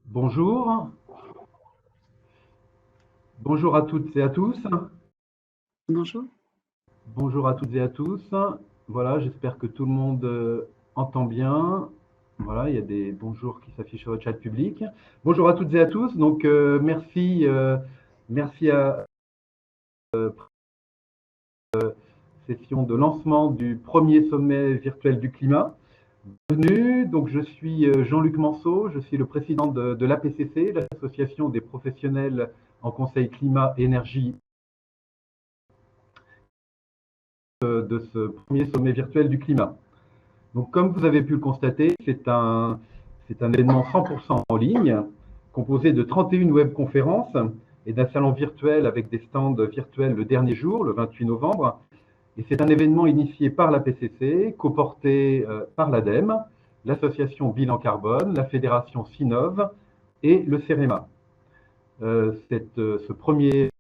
Bonjour. Bonjour à toutes et à tous. Bonjour. Bonjour à toutes et à tous. Voilà, j'espère que tout le monde entend bien. Voilà, il y a des bonjours qui s'affichent sur le chat public. Bonjour à toutes et à tous. Donc, merci à session de lancement du premier sommet virtuel du climat. Bienvenue, donc je suis Jean-Luc Manceau, je suis le président de l'APCC, l'association des professionnels en conseil climat et énergie de ce premier sommet virtuel du climat. Donc comme vous avez pu le constater, c'est un événement 100% en ligne, composé de 31 webconférences et d'un salon virtuel avec des stands virtuels le dernier jour, le 28 novembre. Et c'est un événement initié par la PCC, coporté par l'ADEME, l'association Bilan Carbone, la fédération Sinov et le CEREMA. Ce premier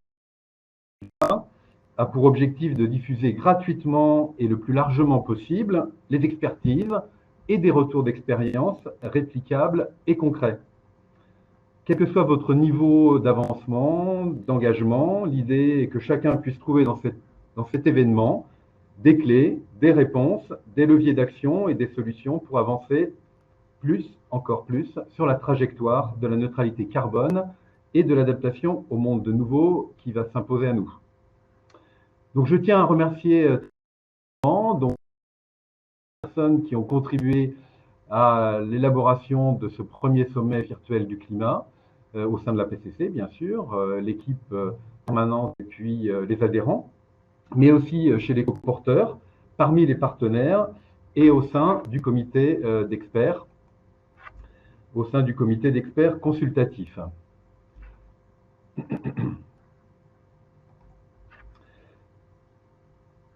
a pour objectif de diffuser gratuitement et le plus largement possible les expertises et des retours d'expérience réplicables et concrets. Quel que soit votre niveau d'avancement, d'engagement, l'idée est que chacun puisse trouver dans cet événement des clés, des réponses, des leviers d'action et des solutions pour avancer encore plus, sur la trajectoire de la neutralité carbone et de l'adaptation au monde de nouveau qui va s'imposer à nous. Donc je tiens à remercier donc, les personnes qui ont contribué à l'élaboration de ce premier sommet virtuel du climat, au sein de la PCC, bien sûr, l'équipe permanente et puis les adhérents, mais aussi chez les co-porteurs, parmi les partenaires et au sein du comité d'experts, consultatifs.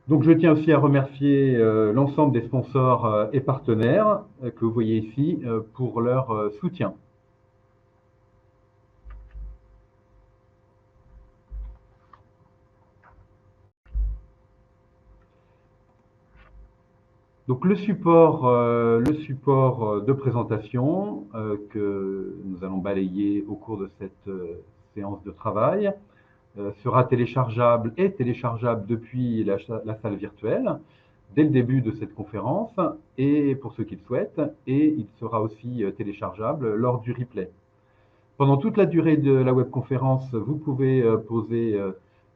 Donc je tiens aussi à remercier l'ensemble des sponsors et partenaires que vous voyez ici pour leur soutien. Donc le support de présentation que nous allons balayer au cours de cette séance de travail sera téléchargeable depuis la salle virtuelle dès le début de cette conférence et pour ceux qui le souhaitent, et il sera aussi téléchargeable lors du replay. Pendant toute la durée de la webconférence, vous pouvez poser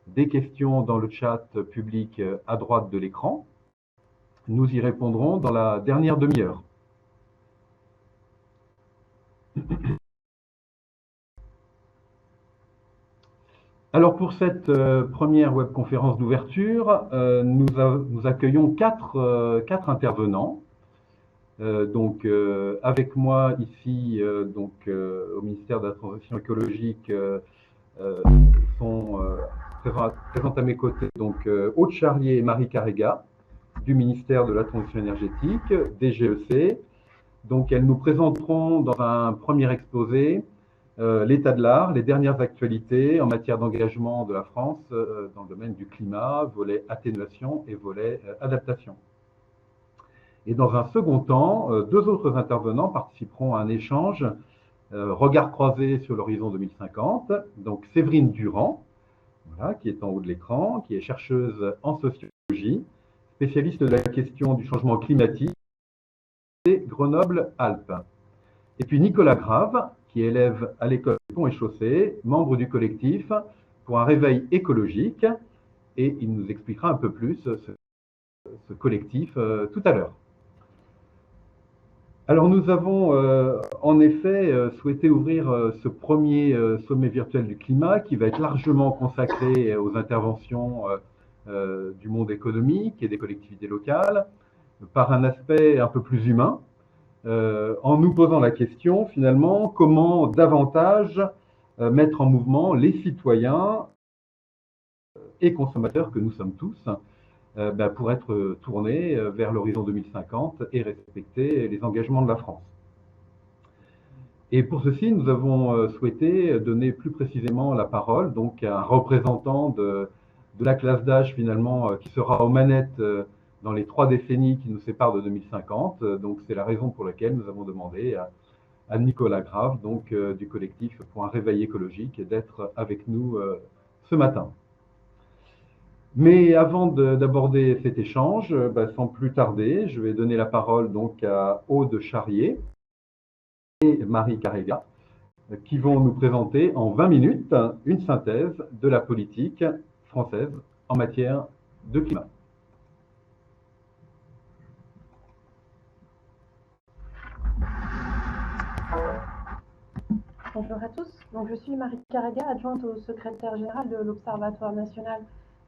des questions dans le chat public à droite de l'écran. Nous y répondrons dans la dernière demi-heure. Alors pour cette première webconférence d'ouverture, nous accueillons quatre intervenants. Avec moi ici, au ministère de la Transition écologique, sont présentes à mes côtés Aude Charrier et Marie Carrega du ministère de la Transition énergétique, DGEC. Donc elles nous présenteront dans un premier exposé l'état de l'art, les dernières actualités en matière d'engagement de la France dans le domaine du climat, volet atténuation et volet adaptation. Et dans un second temps, deux autres intervenants participeront à un échange regard croisé sur l'horizon 2050. Donc Séverine Durand, voilà, qui est en haut de l'écran, qui est chercheuse en sociologie, spécialiste de la question du changement climatique et Grenoble-Alpes. Et puis Nicolas Grave, qui est élève à l'école Pont et Chaussée, membre du collectif pour un réveil écologique, et il nous expliquera un peu plus ce collectif tout à l'heure. Alors nous avons en effet souhaité ouvrir ce premier sommet virtuel du climat qui va être largement consacré aux interventions du monde économique et des collectivités locales par un aspect un peu plus humain, en nous posant la question finalement comment davantage mettre en mouvement les citoyens et consommateurs que nous sommes tous pour être tournés vers l'horizon 2050 et respecter les engagements de la France. Et pour ceci, nous avons souhaité donner plus précisément la parole donc à un représentant de la classe d'âge finalement qui sera aux manettes dans les 3 décennies qui nous séparent de 2050. Donc c'est la raison pour laquelle nous avons demandé à Nicolas Grave, donc du collectif pour un réveil écologique, d'être avec nous ce matin. Mais avant d'aborder cet échange, sans plus tarder, je vais donner la parole donc à Aude Charrier et Marie Carrega, qui vont nous présenter en 20 minutes une synthèse de la politique française en matière de climat. Bonjour à tous. Donc, je suis Marie Carrega, adjointe au secrétaire général de l'Observatoire national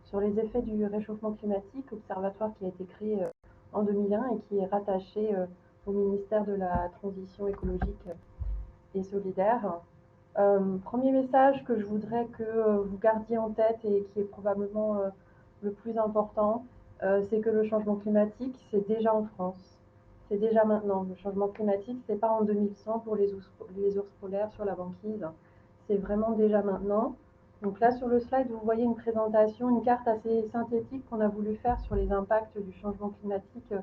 sur les effets du réchauffement climatique, observatoire qui a été créé en 2001 et qui est rattaché au ministère de la Transition écologique et solidaire. Premier message que je voudrais que vous gardiez en tête et qui est probablement le plus important, c'est que le changement climatique, c'est déjà en France. C'est déjà maintenant. Le changement climatique, c'est pas en 2100 pour les ours polaires sur la banquise. C'est vraiment déjà maintenant. Donc là, sur le slide, vous voyez une présentation, une carte assez synthétique qu'on a voulu faire sur les impacts du changement climatique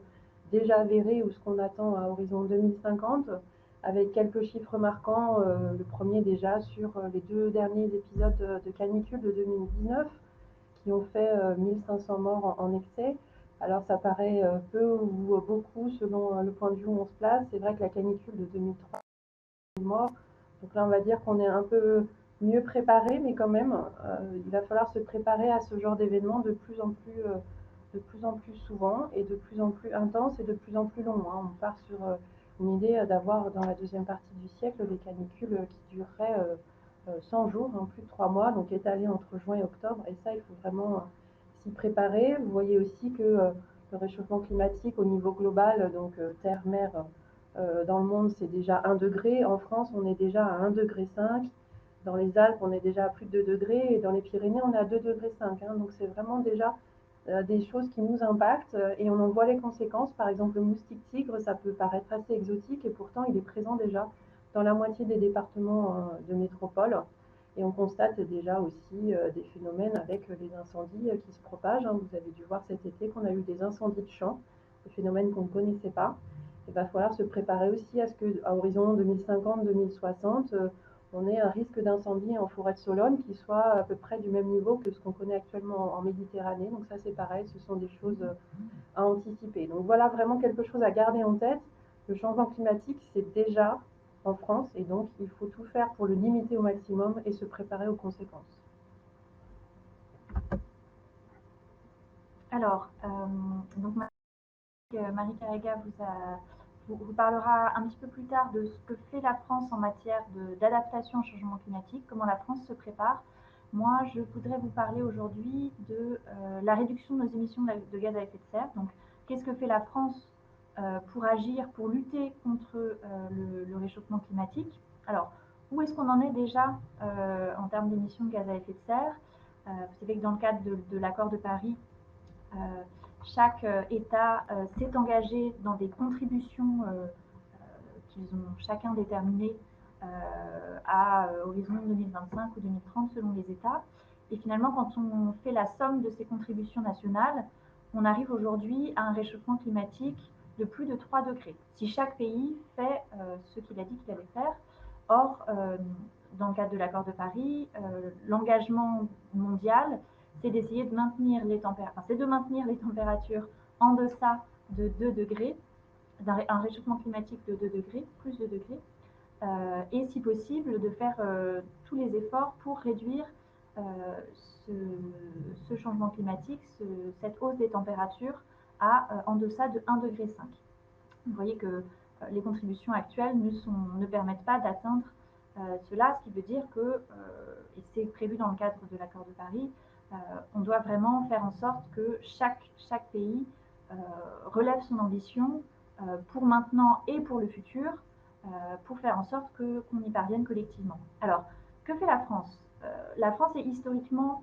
déjà avérés ou ce qu'on attend à horizon 2050, avec quelques chiffres marquants. Le premier déjà sur les 2 derniers épisodes de canicule de 2019 qui ont fait 1500 morts en excès. Alors ça paraît peu ou beaucoup selon le point de vue où on se place. C'est vrai que la canicule de 2003 morts. Donc là on va dire qu'on est un peu mieux préparé, mais quand même il va falloir se préparer à ce genre d'événement de plus en plus souvent et de plus en plus intense et de plus en plus long. On part sur une idée d'avoir dans la deuxième partie du siècle des canicules qui dureraient 100 jours, plus de 3 mois, donc étalées entre juin et octobre. Et ça, il faut vraiment s'y préparer. Vous voyez aussi que le réchauffement climatique au niveau global, donc terre, mer, dans le monde, c'est déjà 1 degré. En France, on est déjà à 1,5 degré. Dans les Alpes, on est déjà à plus de 2 degrés. Et dans les Pyrénées, on est à 2,5 degrés. Donc c'est vraiment déjà des choses qui nous impactent et on en voit les conséquences. Par exemple, le moustique tigre, ça peut paraître assez exotique et pourtant il est présent déjà dans la moitié des départements de métropole. Et on constate déjà aussi des phénomènes avec les incendies qui se propagent. Vous avez dû voir cet été qu'on a eu des incendies de champs, des phénomènes qu'on ne connaissait pas. Il va falloir se préparer aussi à ce qu'à horizon 2050-2060, on ait un risque d'incendie en forêt de Sologne qui soit à peu près du même niveau que ce qu'on connaît actuellement en Méditerranée. Donc ça, c'est pareil, ce sont des choses à anticiper. Donc voilà vraiment quelque chose à garder en tête. Le changement climatique, c'est déjà en France et donc il faut tout faire pour le limiter au maximum et se préparer aux conséquences. Alors, donc Marie Carrega vous parlera un petit peu plus tard de ce que fait la France en matière d'adaptation au changement climatique, comment la France se prépare. Moi, je voudrais vous parler aujourd'hui de la réduction de nos émissions de gaz à effet de serre. Donc, qu'est-ce que fait la France pour agir, pour lutter contre le réchauffement climatique? Alors, où est-ce qu'on en est déjà en termes d'émissions de gaz à effet de serre? Vous savez que dans le cadre de l'accord de Paris, chaque État s'est engagé dans des contributions qu'ils ont chacun déterminées à horizon 2025 ou 2030 selon les États. Et finalement, quand on fait la somme de ces contributions nationales, on arrive aujourd'hui à un réchauffement climatique de plus de 3 degrés, si chaque pays fait ce qu'il a dit qu'il allait faire. Or, dans le cadre de l'accord de Paris, l'engagement mondial, c'est d'essayer de maintenir les températures en deçà de 2 degrés, un réchauffement climatique de 2 degrés, plus de degrés, et si possible de faire tous les efforts pour réduire ce changement climatique, cette hausse des températures en deçà de 1,5 degré. Vous voyez que les contributions actuelles ne permettent pas d'atteindre cela, ce qui veut dire que, et c'est prévu dans le cadre de l'accord de Paris, on doit vraiment faire en sorte que chaque pays relève son ambition pour maintenant et pour le futur, pour faire en sorte qu'on y parvienne collectivement. Alors, que fait la France? La France est historiquement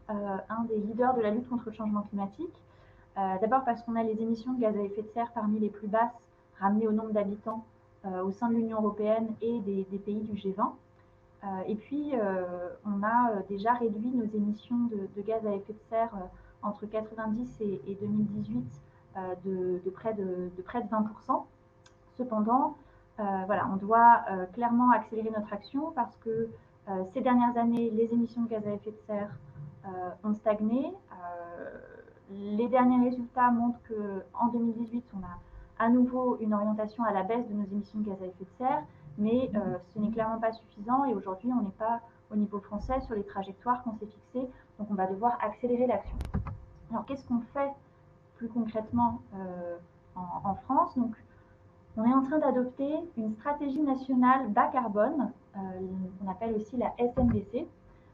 un des leaders de la lutte contre le changement climatique. D'abord parce qu'on a les émissions de gaz à effet de serre parmi les plus basses ramenées au nombre d'habitants au sein de l'Union européenne et des pays du G20. Et puis, on a déjà réduit nos émissions de gaz à effet de serre entre 1990 et 2018 de près de 20%. Cependant, voilà, on doit clairement accélérer notre action parce que ces dernières années, les émissions de gaz à effet de serre ont stagné. Les derniers résultats montrent qu'en 2018, on a à nouveau une orientation à la baisse de nos émissions de gaz à effet de serre, mais ce n'est clairement pas suffisant et aujourd'hui, on n'est pas au niveau français sur les trajectoires qu'on s'est fixées, donc on va devoir accélérer l'action. Alors, qu'est-ce qu'on fait plus concrètement en France? Donc, on est en train d'adopter une stratégie nationale bas carbone, qu'on appelle aussi la SNBC.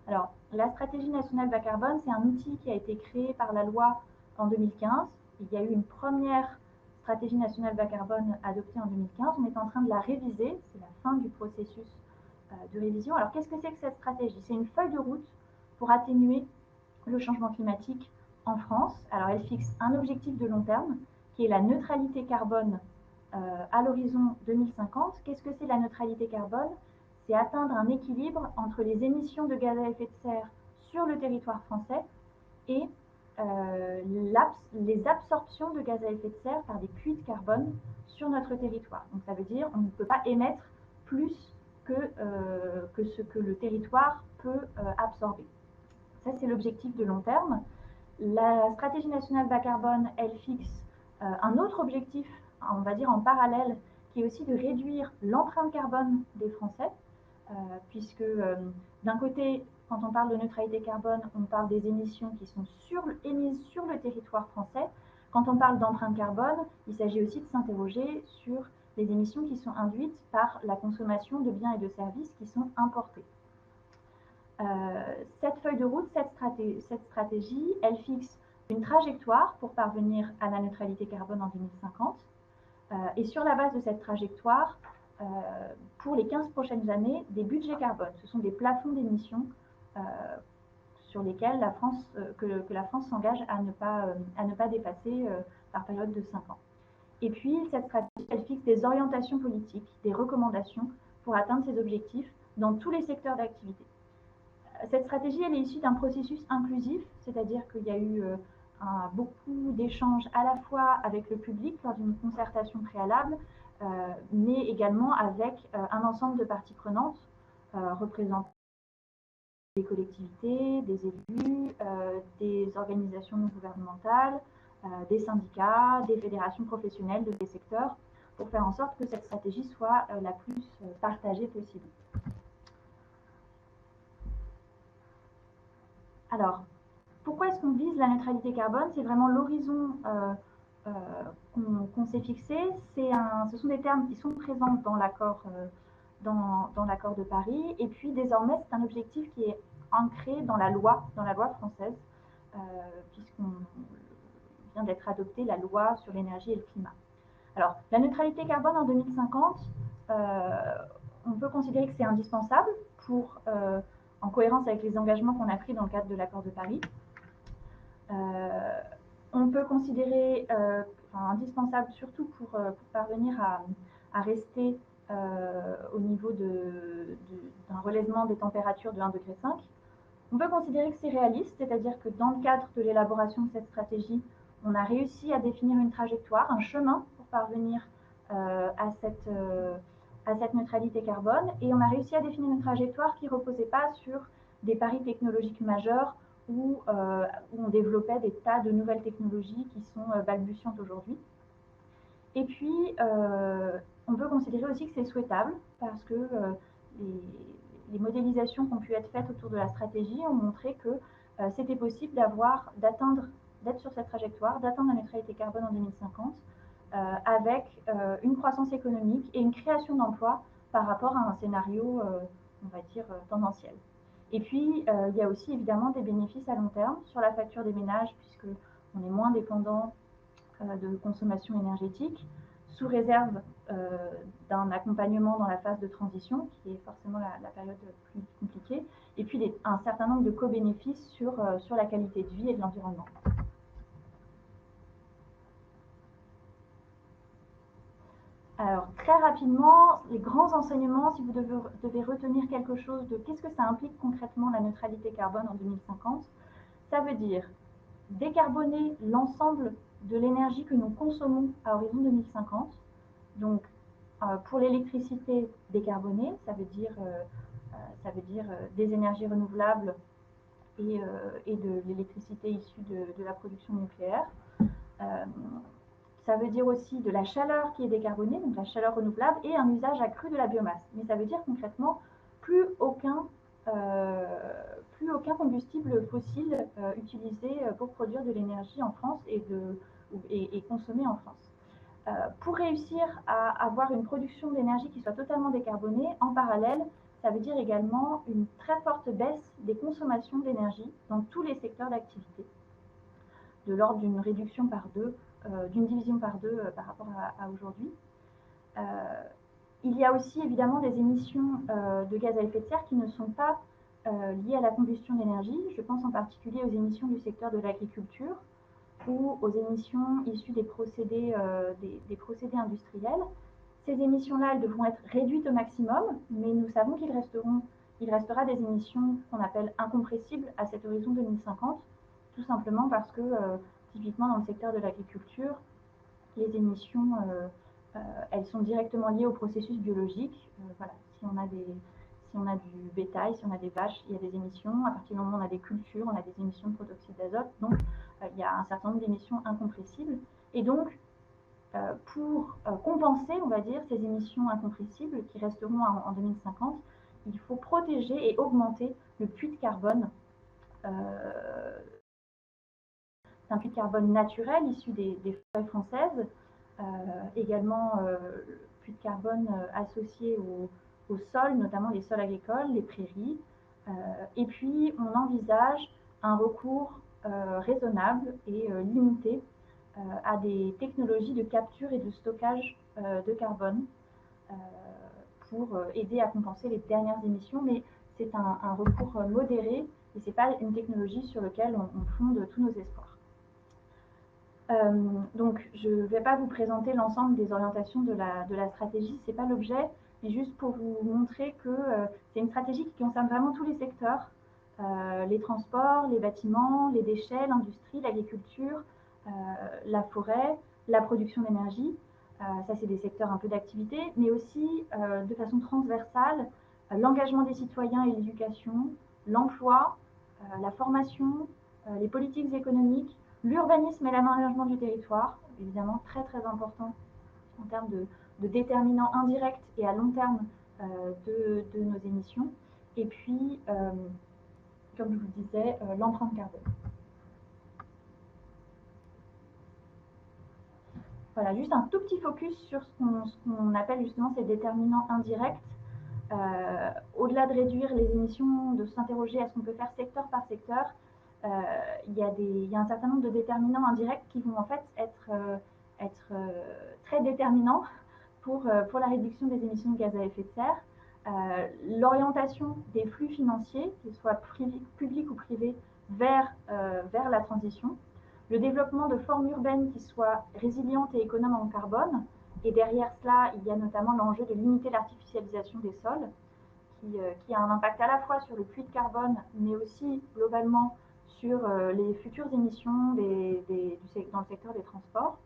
Alors, la stratégie nationale bas carbone, c'est un outil qui a été créé par la loi en 2015. Il y a eu une première stratégie nationale bas carbone adoptée en 2015. On est en train de la réviser. C'est la fin du processus de révision. Alors, qu'est-ce que c'est que cette stratégie? C'est une feuille de route pour atténuer le changement climatique en France. Alors, elle fixe un objectif de long terme qui est la neutralité carbone à l'horizon 2050. Qu'est-ce que c'est la neutralité carbone? C'est atteindre un équilibre entre les émissions de gaz à effet de serre sur le territoire français et les absorptions de gaz à effet de serre par des puits de carbone sur notre territoire. Donc ça veut dire qu'on ne peut pas émettre plus que ce que le territoire peut absorber. Ça, c'est l'objectif de long terme. La stratégie nationale bas carbone, elle fixe un autre objectif, on va dire en parallèle, qui est aussi de réduire l'empreinte carbone des Français, puisque d'un côté, quand on parle de neutralité carbone, on parle des émissions qui sont émises sur le territoire français. Quand on parle d'empreinte carbone, il s'agit aussi de s'interroger sur les émissions qui sont induites par la consommation de biens et de services qui sont importés. Cette feuille de route, cette stratégie, elle fixe une trajectoire pour parvenir à la neutralité carbone en 2050. Et sur la base de cette trajectoire, pour les 15 prochaines années, des budgets carbone. Ce sont des plafonds d'émissions sur lesquels que la France s'engage à ne pas dépasser par période de 5 ans. Et puis, cette stratégie, elle fixe des orientations politiques, des recommandations pour atteindre ces objectifs dans tous les secteurs d'activité. Cette stratégie, elle est issue d'un processus inclusif, c'est-à-dire qu'il y a eu beaucoup d'échanges à la fois avec le public lors d'une concertation préalable, mais également avec un ensemble de parties prenantes représentant des collectivités, des élus, des organisations non gouvernementales, des syndicats, des fédérations professionnelles de ces secteurs, pour faire en sorte que cette stratégie soit la plus partagée possible. Alors, pourquoi est-ce qu'on vise la neutralité carbone? C'est vraiment l'horizon qu'on s'est fixé. Ce sont des termes qui sont présents dans l'accord de Paris. Et puis, désormais, c'est un objectif qui est ancré dans la loi française, puisqu'on vient d'être adopté la loi sur l'énergie et le climat. Alors, la neutralité carbone en 2050, on peut considérer que c'est indispensable en cohérence avec les engagements qu'on a pris dans le cadre de l'accord de Paris. On peut considérer indispensable surtout pour parvenir à rester au niveau d'un relèvement des températures de 1,5 degré. On peut considérer que c'est réaliste, c'est-à-dire que dans le cadre de l'élaboration de cette stratégie, on a réussi à définir une trajectoire, un chemin pour parvenir à cette neutralité carbone, et on a réussi à définir une trajectoire qui ne reposait pas sur des paris technologiques majeurs où on développait des tas de nouvelles technologies qui sont balbutiantes aujourd'hui. Et puis, on peut considérer aussi que c'est souhaitable parce que les modélisations qui ont pu être faites autour de la stratégie ont montré que c'était possible d'être sur cette trajectoire, d'atteindre la neutralité carbone en 2050 avec une croissance économique et une création d'emplois par rapport à un scénario, on va dire, tendanciel. Et puis, il y a aussi évidemment des bénéfices à long terme sur la facture des ménages, puisqu'on est moins dépendant de consommation énergétique, sous réserve d'un accompagnement dans la phase de transition, qui est forcément la période plus compliquée, et puis un certain nombre de co-bénéfices sur la qualité de vie et de l'environnement. Alors, très rapidement, les grands enseignements, si vous devez retenir quelque chose de qu'est-ce que ça implique concrètement la neutralité carbone en 2050, ça veut dire décarboner l'ensemble de l'énergie que nous consommons à horizon 2050. Donc, pour l'électricité décarbonée, ça veut dire des énergies renouvelables et de l'électricité issue de la production nucléaire. Ça veut dire aussi de la chaleur qui est décarbonée, donc la chaleur renouvelable, et un usage accru de la biomasse. Mais ça veut dire concrètement plus aucun combustible fossile utilisé pour produire de l'énergie en France et consommé en France. Pour réussir à avoir une production d'énergie qui soit totalement décarbonée, en parallèle, ça veut dire également une très forte baisse des consommations d'énergie dans tous les secteurs d'activité, de l'ordre d'une réduction par deux, d'une division par deux par rapport à aujourd'hui. Il y a aussi évidemment des émissions de gaz à effet de serre qui ne sont pas liées à la combustion d'énergie. Je pense en particulier aux émissions du secteur de l'agriculture ou aux émissions issues des procédés industriels. Ces émissions-là, elles devront être réduites au maximum, mais nous savons qu'il restera des émissions qu'on appelle incompressibles à cet horizon 2050, tout simplement parce que, typiquement dans le secteur de l'agriculture, les émissions, elles sont directement liées au processus biologique. Voilà. Si on a du bétail, si on a des vaches, il y a des émissions. À partir du moment où on a des cultures, on a des émissions de protoxyde d'azote. Donc, il y a un certain nombre d'émissions incompressibles. Et donc, pour compenser, on va dire, ces émissions incompressibles qui resteront en 2050, il faut protéger et augmenter le puits de carbone. C'est un puits de carbone naturel issu des forêts françaises, également le puits de carbone associé au sol, notamment les sols agricoles, les prairies. Et puis, on envisage un recours raisonnable et limité à des technologies de capture et de stockage de carbone pour aider à compenser les dernières émissions, mais c'est un recours modéré et ce n'est pas une technologie sur laquelle on fonde tous nos espoirs. Donc, je ne vais pas vous présenter l'ensemble des orientations de la stratégie, ce n'est pas l'objet, mais juste pour vous montrer que c'est une stratégie qui concerne vraiment tous les secteurs, les transports, les bâtiments, les déchets, l'industrie, l'agriculture, la forêt, la production d'énergie. Ça, c'est des secteurs un peu d'activité, mais aussi de façon transversale, l'engagement des citoyens et l'éducation, l'emploi, la formation, les politiques économiques, l'urbanisme et l'aménagement du territoire, évidemment très très important en termes de déterminants indirects et à long terme de nos émissions. Et puis, comme je vous le disais, l'empreinte carbone. Voilà, juste un tout petit focus sur ce qu'on appelle justement ces déterminants indirects. Au-delà de réduire les émissions, de s'interroger à ce qu'on peut faire secteur par secteur, il y a un certain nombre de déterminants indirects qui vont en fait être très déterminants pour la réduction des émissions de gaz à effet de serre. L'orientation des flux financiers, qu'ils soient publics ou privés, vers la transition. Le développement de formes urbaines qui soient résilientes et économes en carbone. Et derrière cela, il y a notamment l'enjeu de limiter l'artificialisation des sols, qui a un impact à la fois sur le puits de carbone, mais aussi globalement sur les futures émissions dans le secteur des transports.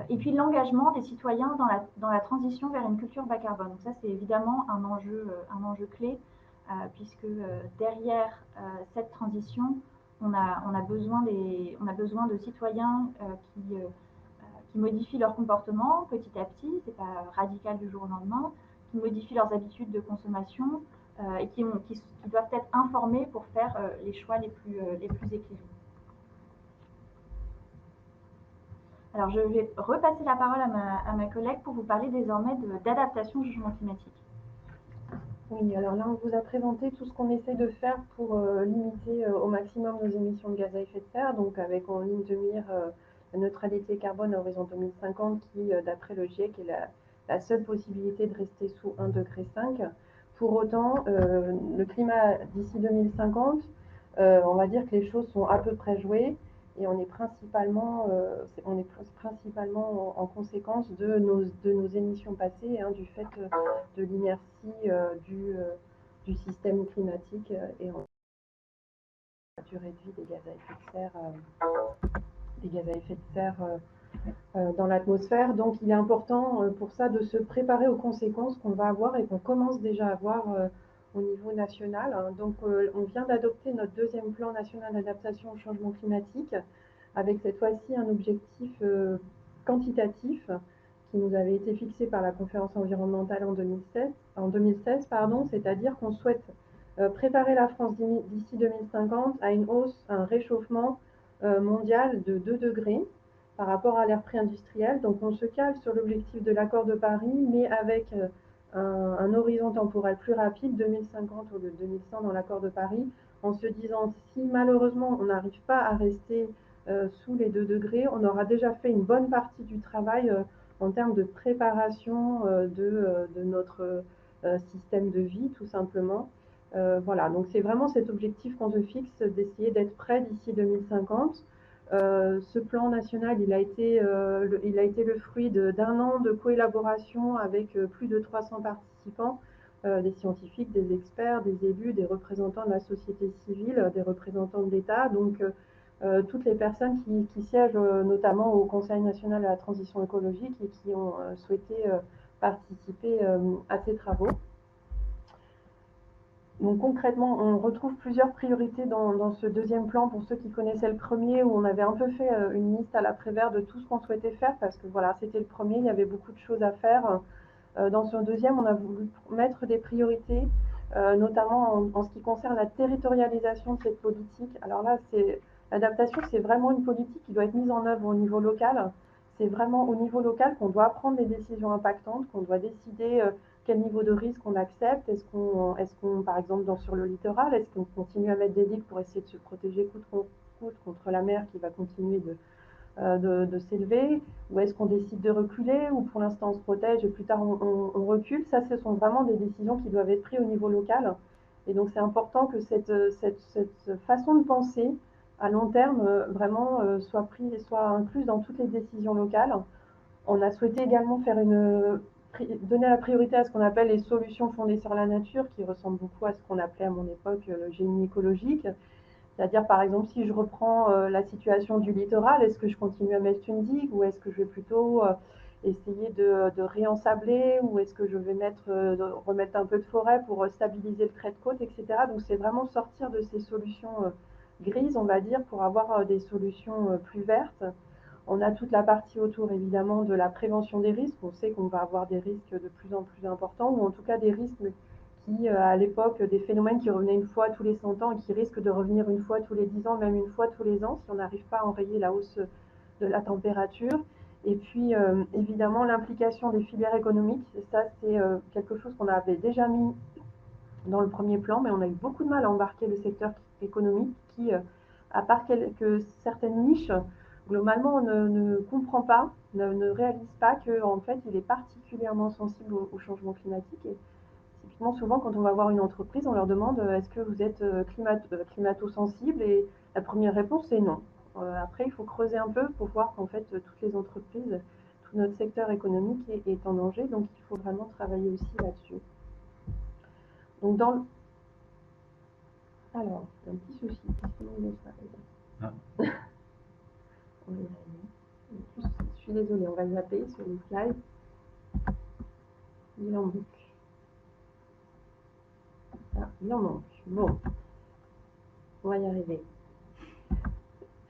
Et puis l'engagement des citoyens dans la transition vers une culture bas carbone. Donc ça, c'est évidemment un enjeu clé, puisque derrière cette transition, on a besoin de citoyens qui modifient leur comportement petit à petit, c'est pas radical du jour au lendemain, qui modifient leurs habitudes de consommation et qui doivent être informés pour faire les choix les plus éclairés. Alors, je vais repasser la parole à ma collègue pour vous parler désormais d'adaptation au changement climatique. Oui, alors là, on vous a présenté tout ce qu'on essaie de faire pour limiter au maximum nos émissions de gaz à effet de serre, donc avec en ligne de mire la neutralité carbone à horizon 2050, qui, d'après le GIEC, est la seule possibilité de rester sous 1,5 degré. Pour autant, le climat d'ici 2050, on va dire que les choses sont à peu près jouées. Et on est principalement en conséquence de nos émissions passées, hein, du fait de l'inertie du système climatique et en la durée de vie des gaz à effet de serre des gaz à effet de serre dans l'atmosphère. Donc il est important pour ça de se préparer aux conséquences qu'on va avoir et qu'on commence déjà à avoir au niveau national. Donc on vient d'adopter notre deuxième plan national d'adaptation au changement climatique avec cette fois-ci un objectif quantitatif qui nous avait été fixé par la conférence environnementale en 2016, c'est-à-dire qu'on souhaite préparer la France d'ici 2050 à une hausse, à un réchauffement mondial de 2 degrés par rapport à l'ère pré-industrielle. Donc on se cale sur l'objectif de l'accord de Paris, mais avec un horizon temporel plus rapide, 2050 au lieu de 2100 dans l'accord de Paris, en se disant si malheureusement on n'arrive pas à rester sous les 2 degrés, on aura déjà fait une bonne partie du travail en termes de préparation de notre système de vie, tout simplement. Voilà, donc c'est vraiment cet objectif qu'on se fixe d'essayer d'être prêt d'ici 2050. Ce plan national, il a été le fruit d'un an de coélaboration avec plus de 300 participants, des scientifiques, des experts, des élus, des représentants de la société civile, des représentants de l'État, donc toutes les personnes qui siègent notamment au Conseil national de la transition écologique et qui ont souhaité participer à ces travaux. Donc concrètement, on retrouve plusieurs priorités dans ce deuxième plan. Pour ceux qui connaissaient le premier, où on avait un peu fait une liste à l'après-vert de tout ce qu'on souhaitait faire, parce que voilà, c'était le premier, il y avait beaucoup de choses à faire. Dans ce deuxième, on a voulu mettre des priorités, notamment en ce qui concerne la territorialisation de cette politique. Alors là, l'adaptation, c'est vraiment une politique qui doit être mise en œuvre au niveau local. C'est vraiment au niveau local qu'on doit prendre des décisions impactantes, qu'on doit décider quel niveau de risque on accepte. Est-ce qu'on, par exemple, sur le littoral, est-ce qu'on continue à mettre des digues pour essayer de se protéger coûte contre la mer qui va continuer de s'élever, ou est-ce qu'on décide de reculer, ou pour l'instant on se protège et plus tard on recule. Ça, ce sont vraiment des décisions qui doivent être prises au niveau local. Et donc c'est important que cette façon de penser à long terme vraiment soit incluse dans toutes les décisions locales. On a souhaité également donner la priorité à ce qu'on appelle les solutions fondées sur la nature, qui ressemblent beaucoup à ce qu'on appelait à mon époque le génie écologique. C'est-à-dire, par exemple, si je reprends la situation du littoral, est-ce que je continue à mettre une digue ou est-ce que je vais plutôt essayer de réensabler ou est-ce que je vais remettre un peu de forêt pour stabiliser le trait de côte, etc. Donc, c'est vraiment sortir de ces solutions grises, on va dire, pour avoir des solutions plus vertes. On a toute la partie autour, évidemment, de la prévention des risques. On sait qu'on va avoir des risques de plus en plus importants, ou en tout cas des risques qui, à l'époque, des phénomènes qui revenaient une fois tous les 100 ans et qui risquent de revenir une fois tous les 10 ans, même une fois tous les ans, si on n'arrive pas à enrayer la hausse de la température. Et puis, évidemment, l'implication des filières économiques. Ça, c'est quelque chose qu'on avait déjà mis dans le premier plan, mais on a eu beaucoup de mal à embarquer le secteur économique qui, à part quelques certaines niches, globalement, on ne comprend pas, ne réalise pas qu'en fait, il est particulièrement sensible au changement climatique. Et typiquement, souvent, quand on va voir une entreprise, on leur demande est-ce que vous êtes climato-sensible, et la première réponse est non. Après, il faut creuser un peu pour voir qu'en fait, toutes les entreprises, tout notre secteur économique est en danger, donc il faut vraiment travailler aussi là-dessus. Donc, alors, un petit souci. Je suis désolée, on va zapper sur les slides. Il en manque. Ah, il en manque. Bon, on va y arriver.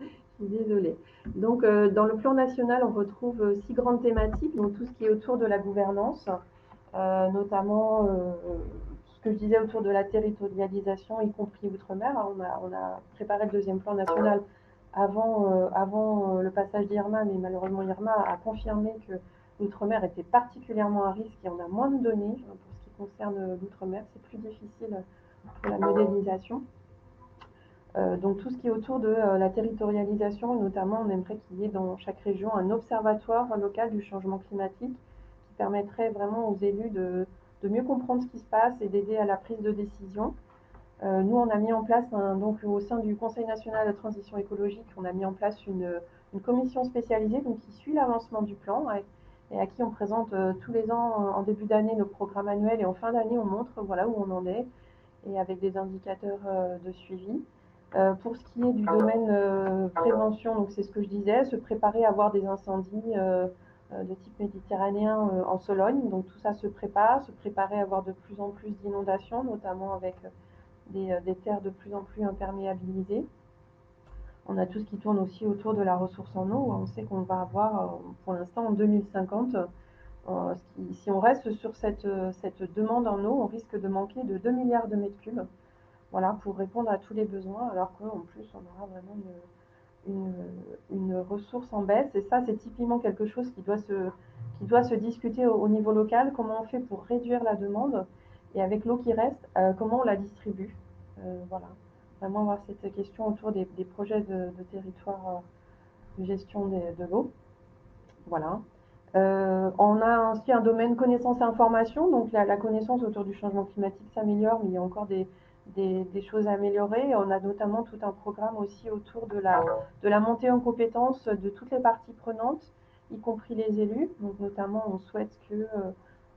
Je suis désolée. Donc, dans le plan national, on retrouve 6 grandes thématiques, donc tout ce qui est autour de la gouvernance, notamment ce que je disais autour de la territorialisation, y compris outre-mer. On a préparé le deuxième plan national avant le passage d'Irma, mais malheureusement Irma a confirmé que l'outre-mer était particulièrement à risque et on a moins de données pour ce qui concerne l'outre-mer. C'est plus difficile pour la modélisation. Donc tout ce qui est autour de la territorialisation, notamment on aimerait qu'il y ait dans chaque région un observatoire local du changement climatique qui permettrait vraiment aux élus de mieux comprendre ce qui se passe et d'aider à la prise de décision. Nous, on a mis en place, donc au sein du Conseil national de transition écologique, on a mis en place une commission spécialisée donc, qui suit l'avancement du plan et à qui on présente tous les ans en début d'année nos programmes annuels et en fin d'année on montre voilà, où on en est et avec des indicateurs de suivi. Pour ce qui est du domaine prévention, donc c'est ce que je disais, se préparer à avoir des incendies de type méditerranéen en Sologne. Donc tout ça se préparer à avoir de plus en plus d'inondations, notamment avec des terres de plus en plus imperméabilisées. On a tout ce qui tourne aussi autour de la ressource en eau. On sait qu'on va avoir, pour l'instant, en 2050, si on reste sur cette demande en eau, on risque de manquer de 2 milliards de mètres cubes, voilà, pour répondre à tous les besoins, alors qu'en plus, on aura vraiment une ressource en baisse. Et ça, c'est typiquement quelque chose qui doit se discuter au niveau local. Comment on fait pour réduire la demande, et avec l'eau qui reste, comment on la distribue. Voilà. Vraiment avoir cette question autour des projets de territoire de gestion de l'eau. Voilà. On a aussi un domaine connaissance et information. Donc la connaissance autour du changement climatique s'améliore, mais il y a encore des choses à améliorer. On a notamment tout un programme aussi autour de la montée en compétences de toutes les parties prenantes, y compris les élus. Donc notamment, on souhaite que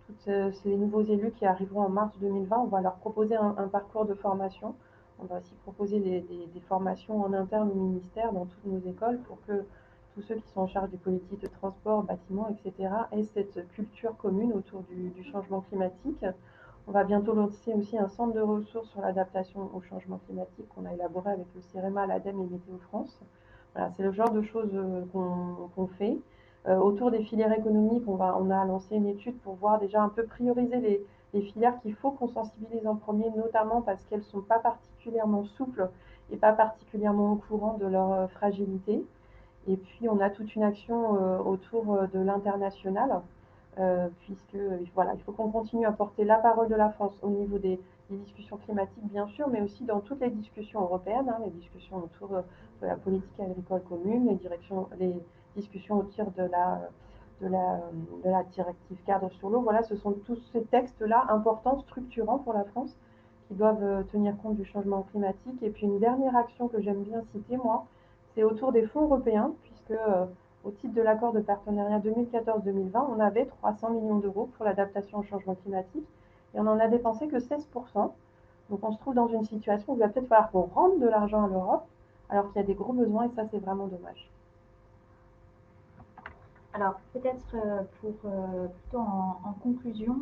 tous ces nouveaux élus qui arriveront en mars 2020, on va leur proposer un parcours de formation. On va aussi proposer des formations en interne au ministère dans toutes nos écoles pour que tous ceux qui sont en charge des politiques de transport, bâtiments, etc., aient cette culture commune autour du changement climatique. On va bientôt lancer aussi un centre de ressources sur l'adaptation au changement climatique qu'on a élaboré avec le CIREMA, l'ADEME et Météo France. Voilà, c'est le genre de choses qu'on fait. Autour des filières économiques, on a lancé une étude pour voir déjà un peu prioriser les filières qu'il faut qu'on sensibilise en premier, notamment parce qu'elles ne sont pas particulièrement souples et pas particulièrement au courant de leur fragilité. Et puis, on a toute une action autour de l'international, puisque voilà, il faut qu'on continue à porter la parole de la France au niveau des discussions climatiques, bien sûr, mais aussi dans toutes les discussions européennes, hein, les discussions autour de la politique agricole commune, les discussions autour de la directive cadre sur l'eau. Voilà, ce sont tous ces textes-là importants, structurants pour la France, qui doivent tenir compte du changement climatique. Et puis, une dernière action que j'aime bien citer, moi, c'est autour des fonds européens, puisque au titre de l'accord de partenariat 2014-2020, on avait 300 millions d'euros pour l'adaptation au changement climatique et on n'en a dépensé que 16%. Donc on se trouve dans une situation où il va peut-être falloir qu'on rende de l'argent à l'Europe, alors qu'il y a des gros besoins, et ça, c'est vraiment dommage. Alors, peut-être plutôt en conclusion,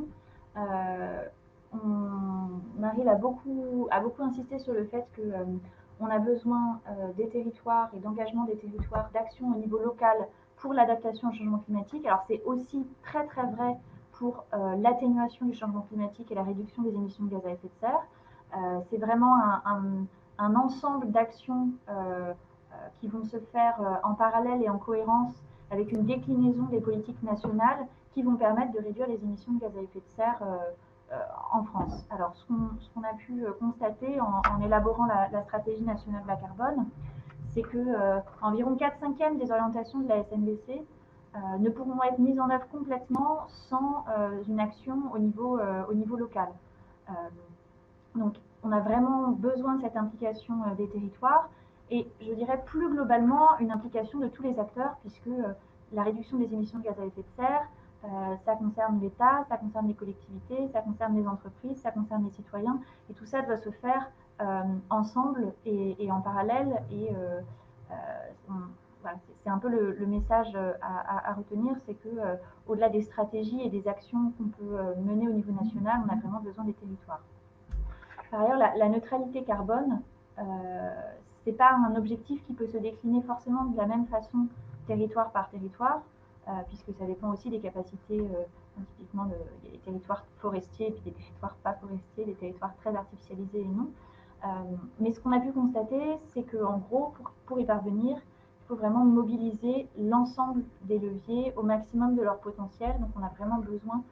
Marie a beaucoup insisté sur le fait qu'on a besoin des territoires et d'engagement des territoires, d'action au niveau local pour l'adaptation au changement climatique. Alors, c'est aussi très très vrai pour l'atténuation du changement climatique et la réduction des émissions de gaz à effet de serre. C'est vraiment un ensemble d'actions qui vont se faire en parallèle et en cohérence avec une déclinaison des politiques nationales qui vont permettre de réduire les émissions de gaz à effet de serre en France. Alors, ce qu'on a pu constater en élaborant la stratégie nationale bas carbone, c'est que environ 4/5 des orientations de la SNBC ne pourront être mises en œuvre complètement sans une action au niveau local. Donc, on a vraiment besoin de cette implication des territoires et je dirais plus globalement une implication de tous les acteurs, puisque la réduction des émissions de gaz à effet de serre, ça concerne l'État, ça concerne les collectivités, ça concerne les entreprises, ça concerne les citoyens, et tout ça doit se faire ensemble et en parallèle. Et voilà, c'est un peu le message à retenir, c'est que au-delà des stratégies et des actions qu'on peut mener au niveau national, on a vraiment besoin des territoires. Par ailleurs, la neutralité carbone, ce n'est pas un objectif qui peut se décliner forcément de la même façon territoire par territoire, puisque ça dépend aussi des capacités, typiquement il y a des territoires forestiers et puis des territoires pas forestiers, des territoires très artificialisés et non. Mais ce qu'on a pu constater, c'est qu'en gros, pour y parvenir, il faut vraiment mobiliser l'ensemble des leviers au maximum de leur potentiel. Donc on a vraiment besoin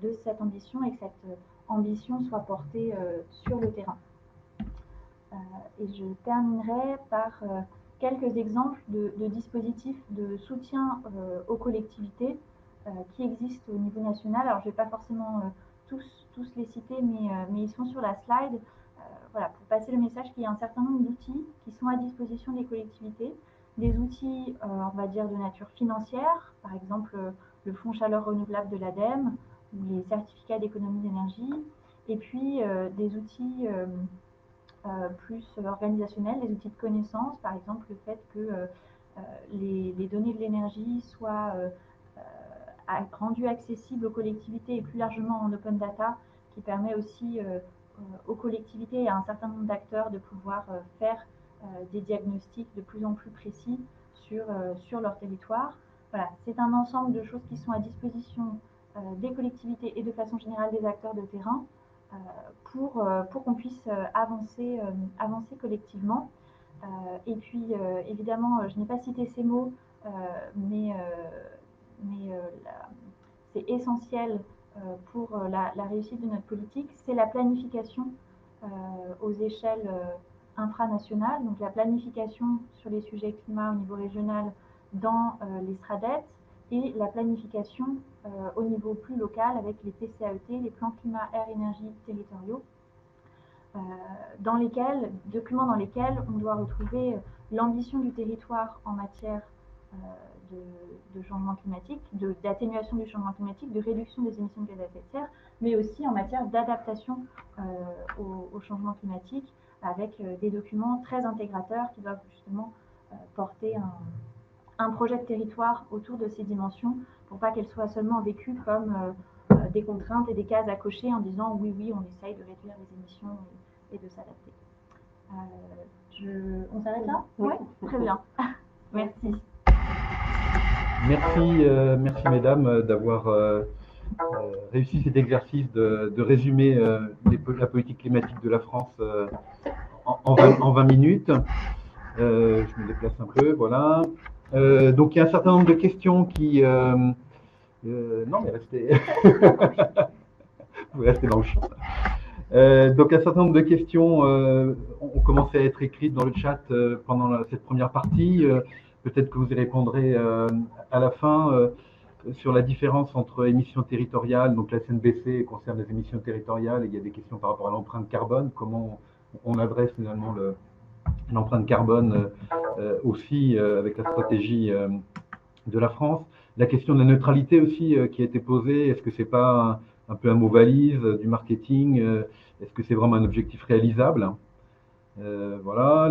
de cette ambition et que cette ambition soit portée sur le terrain. Et je terminerai par quelques exemples de dispositifs de soutien aux collectivités qui existent au niveau national. Alors je ne vais pas forcément tous les citer, mais ils sont sur la slide. Voilà, pour passer le message qu'il y a un certain nombre d'outils qui sont à disposition des collectivités, des outils, on va dire, de nature financière, par exemple le fonds chaleur renouvelable de l'ADEME ou les certificats d'économie d'énergie, et puis des outils plus organisationnels, des outils de connaissance, par exemple le fait que les données de l'énergie soient rendues accessibles aux collectivités et plus largement en open data, qui permet aussi aux collectivités et à un certain nombre d'acteurs de pouvoir faire des diagnostics de plus en plus précis sur leur territoire. Voilà, c'est un ensemble de choses qui sont à disposition des collectivités et de façon générale des acteurs de terrain pour qu'on puisse avancer collectivement. Et puis, évidemment, je n'ai pas cité ces mots, mais c'est essentiel pour la réussite de notre politique, c'est la planification aux échelles infranationales, donc la planification sur les sujets climat au niveau régional dans les SRADET et la planification au niveau plus local avec les PCAET, les plans climat, air, énergie territoriaux, documents dans lesquels on doit retrouver l'ambition du territoire en matière de changement climatique, d'atténuation du changement climatique, de réduction des émissions de gaz à effet de serre, mais aussi en matière d'adaptation au changement climatique, avec des documents très intégrateurs qui doivent justement porter un projet de territoire autour de ces dimensions, pour pas qu'elles soient seulement vécues comme des contraintes et des cases à cocher en disant oui, on essaye de réduire les émissions et de s'adapter. On s'arrête là? Oui, très bien. Merci. Merci mesdames d'avoir réussi cet exercice de résumer la politique climatique de la France en 20 minutes. Je me déplace un peu, voilà. Donc il y a un certain nombre de questions qui... non, mais restez... Vous restez dans le champ. Donc un certain nombre de questions ont commencé à être écrites dans le chat pendant cette première partie. Peut-être que vous y répondrez à la fin sur la différence entre émissions territoriales. Donc la SNBC concerne les émissions territoriales et il y a des questions par rapport à l'empreinte carbone. Comment on adresse finalement l'empreinte carbone aussi avec la stratégie de la France. La question de la neutralité aussi qui a été posée. Est-ce que c'est pas un peu un mot valise du marketing? Est-ce que c'est vraiment un objectif réalisable? Voilà.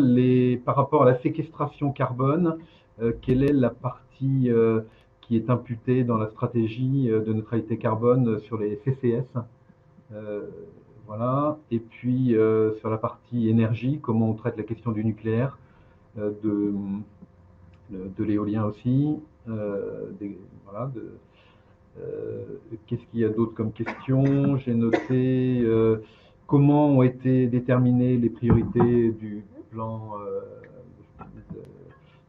Par rapport à la séquestration carbone, quelle est la partie qui est imputée dans la stratégie de neutralité carbone sur les CCS? Voilà. Et puis sur la partie énergie, comment on traite la question du nucléaire, de l'éolien aussi. Voilà. Qu'est-ce qu'il y a d'autre comme question? J'ai noté comment ont été déterminées les priorités du plan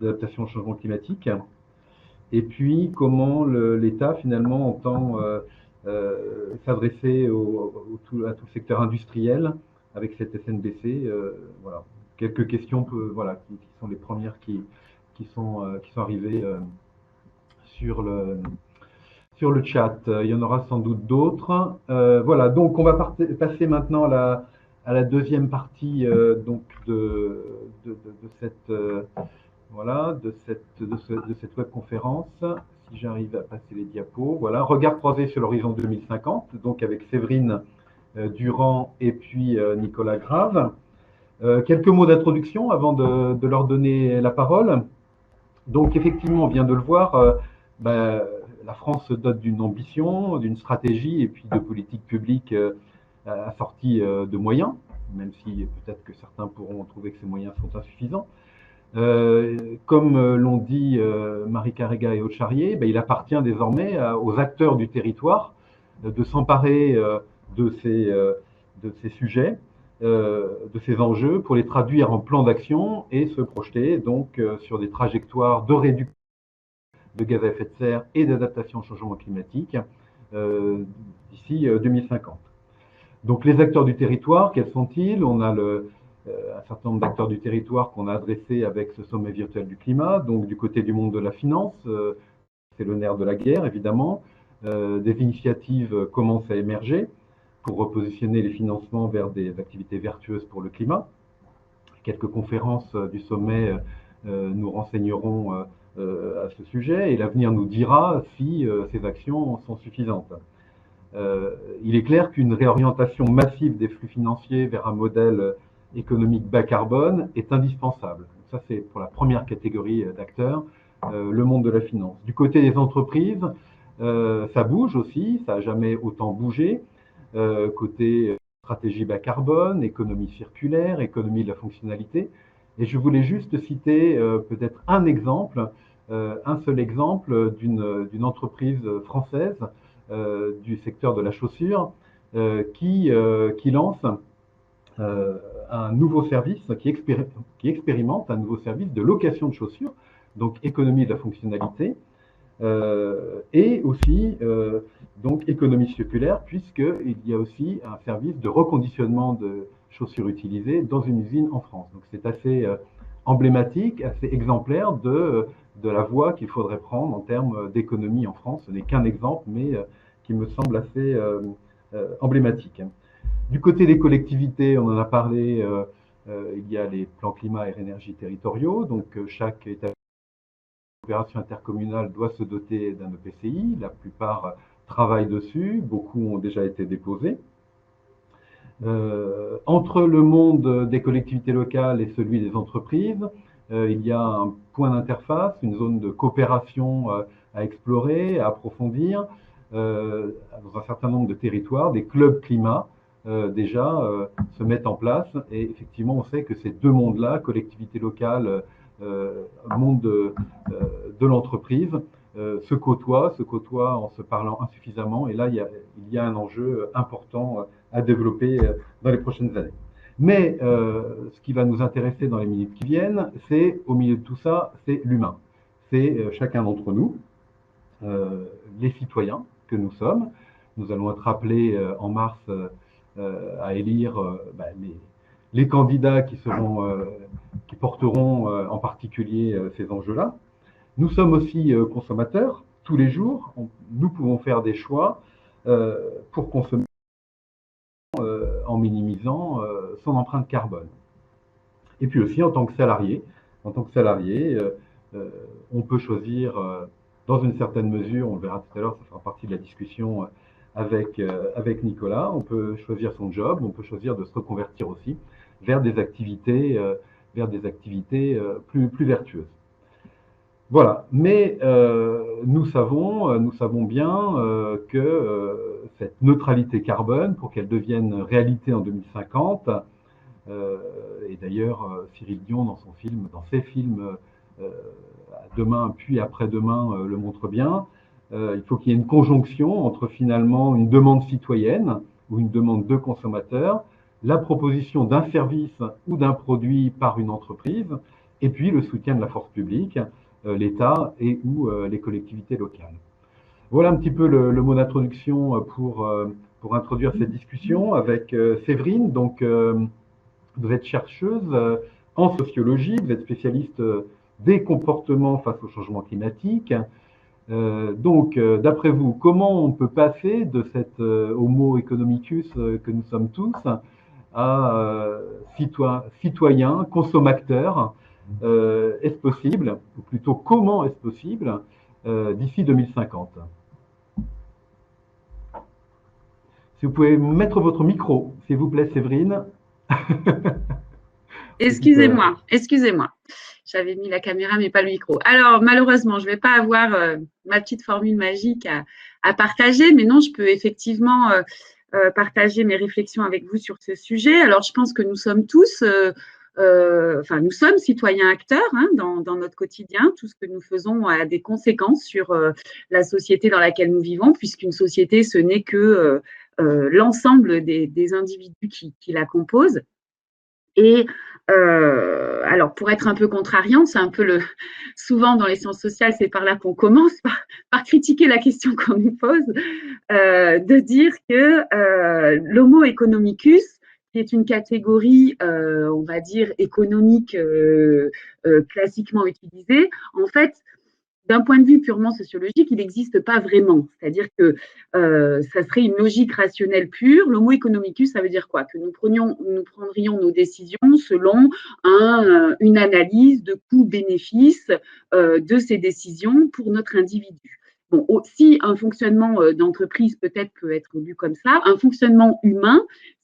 d'adaptation au changement climatique, et puis comment l'État finalement entend s'adresser à tout le secteur industriel avec cette SNBC. Voilà. Quelques questions voilà, qui sont les premières qui sont arrivées sur le chat. Il y en aura sans doute d'autres. Voilà, donc on va passer maintenant à la deuxième partie donc de cette webconférence. Si j'arrive à passer les diapos. Voilà, regard croisé sur l'horizon 2050, donc avec Séverine Durand et puis Nicolas Grave. Quelques mots d'introduction avant de leur donner la parole. Donc effectivement, on vient de le voir, la France se dote d'une ambition, d'une stratégie et puis de politiques publiques assorties de moyens, même si peut-être que certains pourront trouver que ces moyens sont insuffisants. Comme l'ont dit Marie Carrega et Aude Charrier, il appartient désormais aux acteurs du territoire de s'emparer de ces sujets, de ces enjeux pour les traduire en plans d'action et se projeter donc sur des trajectoires de réduction de gaz à effet de serre et d'adaptation au changement climatique d'ici 2050. Donc les acteurs du territoire, quels sont-ils? On a un certain nombre d'acteurs du territoire qu'on a adressés avec ce sommet virtuel du climat. Donc du côté du monde de la finance, c'est le nerf de la guerre évidemment. Des initiatives commencent à émerger pour repositionner les financements vers des activités vertueuses pour le climat. Quelques conférences du sommet nous renseigneront à ce sujet et l'avenir nous dira si ces actions sont suffisantes. Il est clair qu'une réorientation massive des flux financiers vers un modèle économique bas carbone est indispensable. Ça, c'est pour la première catégorie d'acteurs, le monde de la finance. Du côté des entreprises, ça bouge aussi, ça n'a jamais autant bougé. Côté stratégie bas carbone, économie circulaire, économie de la fonctionnalité. Et je voulais juste citer peut-être un exemple, un seul exemple d'une entreprise française du secteur de la chaussure qui lance un nouveau service, qui expérimente un nouveau service de location de chaussures, donc économie de la fonctionnalité, et aussi donc économie circulaire, puisqu'il y a aussi un service de reconditionnement de chaussures utilisées dans une usine en France. Donc c'est assez emblématique, assez exemplaire de la voie qu'il faudrait prendre en termes d'économie en France. Ce n'est qu'un exemple, mais qui me semble assez emblématique. Du côté des collectivités, on en a parlé, il y a les plans climat et énergie territoriaux, donc chaque établissement coopération intercommunale doit se doter d'un EPCI. La plupart travaillent dessus, beaucoup ont déjà été déposés. Entre le monde des collectivités locales et celui des entreprises, il y a un point d'interface, une zone de coopération à explorer, à approfondir, dans un certain nombre de territoires, des clubs climat déjà se mettent en place. Et effectivement, on sait que ces deux mondes-là, collectivité locale, monde de l'entreprise, se côtoient en se parlant insuffisamment. Et là, il y a un enjeu important à développer dans les prochaines années. Mais ce qui va nous intéresser dans les minutes qui viennent, c'est, au milieu de tout ça, c'est l'humain. C'est chacun d'entre nous, les citoyens que nous sommes. Nous allons être appelés en mars à élire les candidats qui porteront en particulier ces enjeux-là. Nous sommes aussi consommateurs. Tous les jours, nous pouvons faire des choix pour consommer en minimisant son empreinte carbone. Et puis aussi en tant que salarié, on peut choisir dans une certaine mesure, on le verra tout à l'heure, ça fera partie de la discussion avec Nicolas, on peut choisir son job, on peut choisir de se reconvertir aussi vers des activités plus vertueuses. Voilà, mais nous savons bien que cette neutralité carbone, pour qu'elle devienne réalité en 2050, et d'ailleurs Cyril Dion dans ses films Demain puis après-demain le montre bien, il faut qu'il y ait une conjonction entre finalement une demande citoyenne ou une demande de consommateur, la proposition d'un service ou d'un produit par une entreprise, et puis le soutien de la force publique, l'État et ou les collectivités locales. Voilà un petit peu le mot d'introduction pour introduire cette discussion avec Séverine. Donc, vous êtes chercheuse en sociologie, vous êtes spécialiste des comportements face au changement climatique. Donc, d'après vous, comment on peut passer de cet homo economicus que nous sommes tous à citoyen, consommateur? Est-ce possible, ou plutôt comment est-ce possible d'ici 2050? Si vous pouvez mettre votre micro, s'il vous plaît, Séverine. Excusez-moi. J'avais mis la caméra, mais pas le micro. Alors, malheureusement, je ne vais pas avoir ma petite formule magique à partager, mais non, je peux effectivement partager mes réflexions avec vous sur ce sujet. Alors, je pense que nous sommes tous, nous sommes citoyens acteurs dans notre quotidien. Tout ce que nous faisons a des conséquences sur la société dans laquelle nous vivons, puisqu'une société, ce n'est que l'ensemble des individus qui la composent. Et alors, pour être un peu contrariante, c'est un peu souvent dans les sciences sociales, c'est par là qu'on commence, par critiquer la question qu'on nous pose, de dire que l'homo economicus, qui est une catégorie, on va dire, économique classiquement utilisée, en fait, d'un point de vue purement sociologique, il n'existe pas vraiment. C'est-à-dire que ça serait une logique rationnelle pure. L'homo economicus, ça veut dire quoi? Que nous prendrions nos décisions selon une analyse de coût-bénéfice de ces décisions pour notre individu. Bon, aussi, un fonctionnement d'entreprise peut-être peut être vu comme ça. Un fonctionnement humain,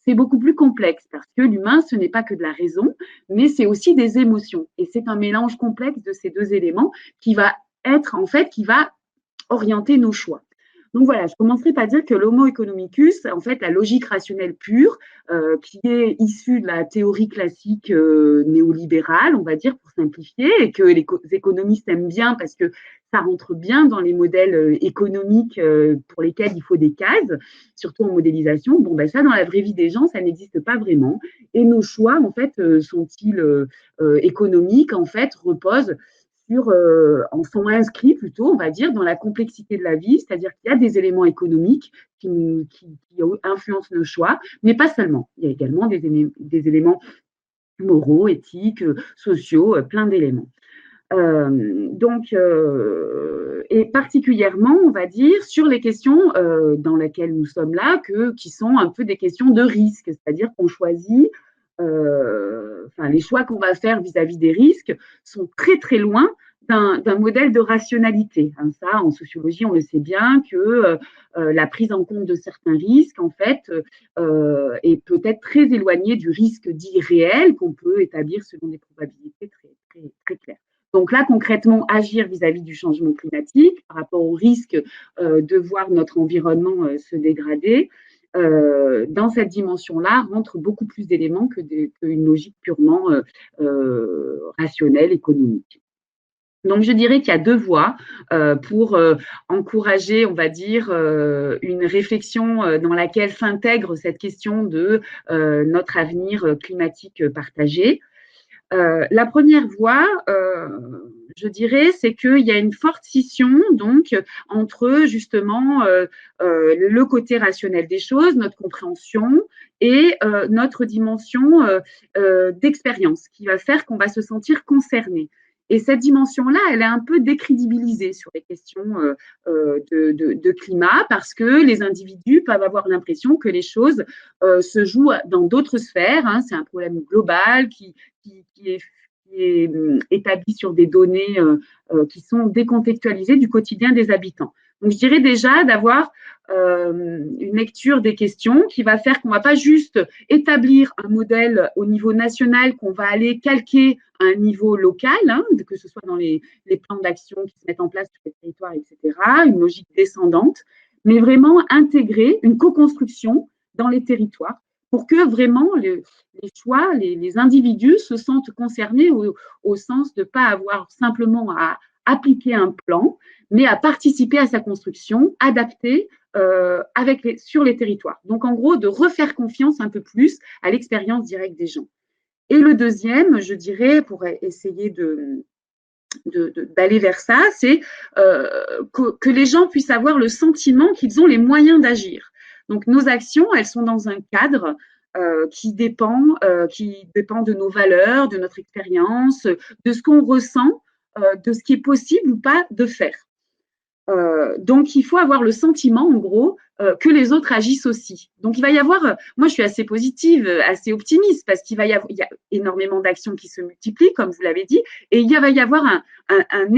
c'est beaucoup plus complexe parce que l'humain, ce n'est pas que de la raison, mais c'est aussi des émotions. Et c'est un mélange complexe de ces deux éléments qui va être, en fait, qui va orienter nos choix. Donc voilà, je commencerai par dire que l'homo economicus, en fait, la logique rationnelle pure, qui est issue de la théorie classique néolibérale, on va dire, pour simplifier, et que les économistes aiment bien parce que ça rentre bien dans les modèles économiques pour lesquels il faut des cases, surtout en modélisation. Bon, ben ça, dans la vraie vie des gens, ça n'existe pas vraiment. Et nos choix, en fait, sont-ils économiques, en fait, reposent en sont inscrits plutôt, on va dire, dans la complexité de la vie, c'est-à-dire qu'il y a des éléments économiques qui influencent nos choix, mais pas seulement. Il y a également des éléments moraux, éthiques, sociaux, plein d'éléments. Et particulièrement, on va dire, sur les questions dans lesquelles nous sommes là, qui sont un peu des questions de risque, c'est-à-dire qu'on choisit, les choix qu'on va faire vis-à-vis des risques sont très très loin d'un modèle de rationalité. Hein, ça, en sociologie, on le sait bien que la prise en compte de certains risques, en fait, est peut-être très éloignée du risque dit réel qu'on peut établir selon des probabilités très, très, très claires. Donc là, concrètement, agir vis-à-vis du changement climatique par rapport au risque de voir notre environnement se dégrader, dans cette dimension-là, rentre beaucoup plus d'éléments qu'une logique purement rationnelle, économique. Donc, je dirais qu'il y a deux voies pour encourager, on va dire, une réflexion dans laquelle s'intègre cette question de notre avenir climatique partagé. La première voie, je dirais, c'est qu'il y a une forte scission donc entre justement le côté rationnel des choses, notre compréhension et notre dimension d'expérience qui va faire qu'on va se sentir concerné. Et cette dimension-là, elle est un peu décrédibilisée sur les questions de climat parce que les individus peuvent avoir l'impression que les choses se jouent dans d'autres sphères. Hein. C'est un problème global qui est établi sur des données qui sont décontextualisées du quotidien des habitants. Donc, je dirais déjà d'avoir une lecture des questions qui va faire qu'on ne va pas juste établir un modèle au niveau national qu'on va aller calquer à un niveau local, hein, que ce soit dans les plans d'action qui se mettent en place sur les territoires, etc., une logique descendante, mais vraiment intégrer une co-construction dans les territoires pour que vraiment les choix, les individus se sentent concernés au sens de ne pas avoir simplement à appliquer un plan, mais à participer à sa construction, adaptée sur les territoires. Donc, en gros, de refaire confiance un peu plus à l'expérience directe des gens. Et le deuxième, je dirais, pour essayer d'aller vers ça, c'est que les gens puissent avoir le sentiment qu'ils ont les moyens d'agir. Donc, nos actions, elles sont dans un cadre qui dépend de nos valeurs, de notre expérience, de ce qu'on ressent, de ce qui est possible ou pas de faire. Donc, il faut avoir le sentiment, en gros, que les autres agissent aussi. Donc, il va y avoir, moi, je suis assez positive, assez optimiste, parce qu'il il y a énormément d'actions qui se multiplient, comme vous l'avez dit, et il va y avoir un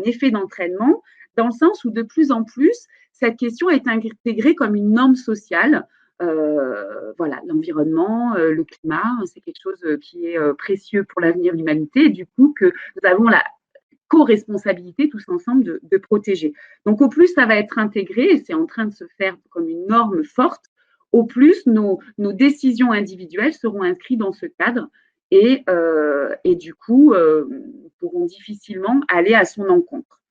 effet d'entraînement, dans le sens où de plus en plus, cette question est intégrée comme une norme sociale. Voilà, l'environnement, le climat, c'est quelque chose qui est précieux pour l'avenir de l'humanité, et du coup, que nous avons la co-responsabilité tous ensemble de protéger. Donc, au plus ça va être intégré, et c'est en train de se faire comme une norme forte, au plus nos décisions individuelles seront inscrites dans ce cadre et du coup, pourront difficilement aller à son encontre.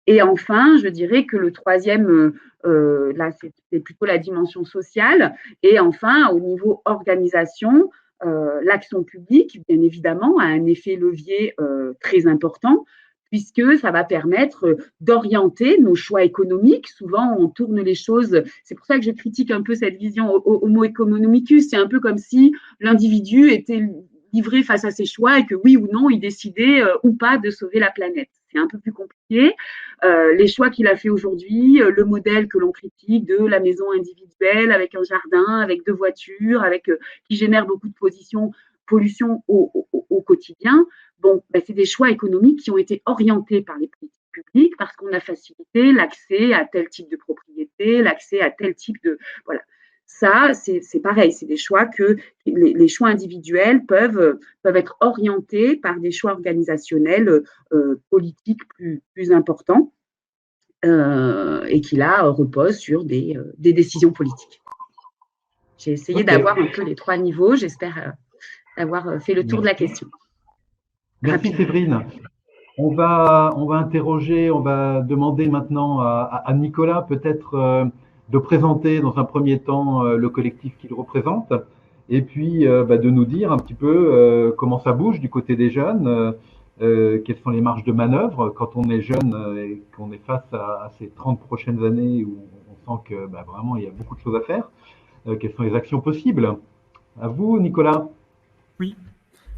Et enfin, je dirais que le troisième, là, c'est plutôt la dimension sociale. Et enfin, au niveau organisation, l'action publique, bien évidemment, a un effet levier très important, puisque ça va permettre d'orienter nos choix économiques. Souvent, on tourne les choses, c'est pour ça que je critique un peu cette vision homo economicus, c'est un peu comme si l'individu était livré face à ses choix et que oui ou non, il décidait ou pas de sauver la planète. C'est un peu plus compliqué. Les choix qu'il a fait aujourd'hui, le modèle que l'on critique de la maison individuelle avec un jardin, avec 2 voitures, qui génère beaucoup de pollution au quotidien. Bon, ben, c'est des choix économiques qui ont été orientés par les politiques publiques parce qu'on a facilité l'accès à tel type de propriété, l'accès à tel type de… Voilà. ça, c'est pareil, c'est des choix que les choix individuels peuvent être orientés par des choix organisationnels politiques plus importants et qui là reposent sur des décisions politiques. J'ai essayé d'avoir un peu les 3 niveaux. J'espère avoir fait le tour de la question. Merci Séverine. On va interroger, on va demander maintenant à Nicolas peut-être de présenter dans un premier temps le collectif qu'il représente et puis de nous dire un petit peu comment ça bouge du côté des jeunes, quelles sont les marges de manœuvre quand on est jeune et qu'on est face à ces 30 prochaines années où on sent que vraiment il y a beaucoup de choses à faire. Quelles sont les actions possibles? À vous, Nicolas. Oui.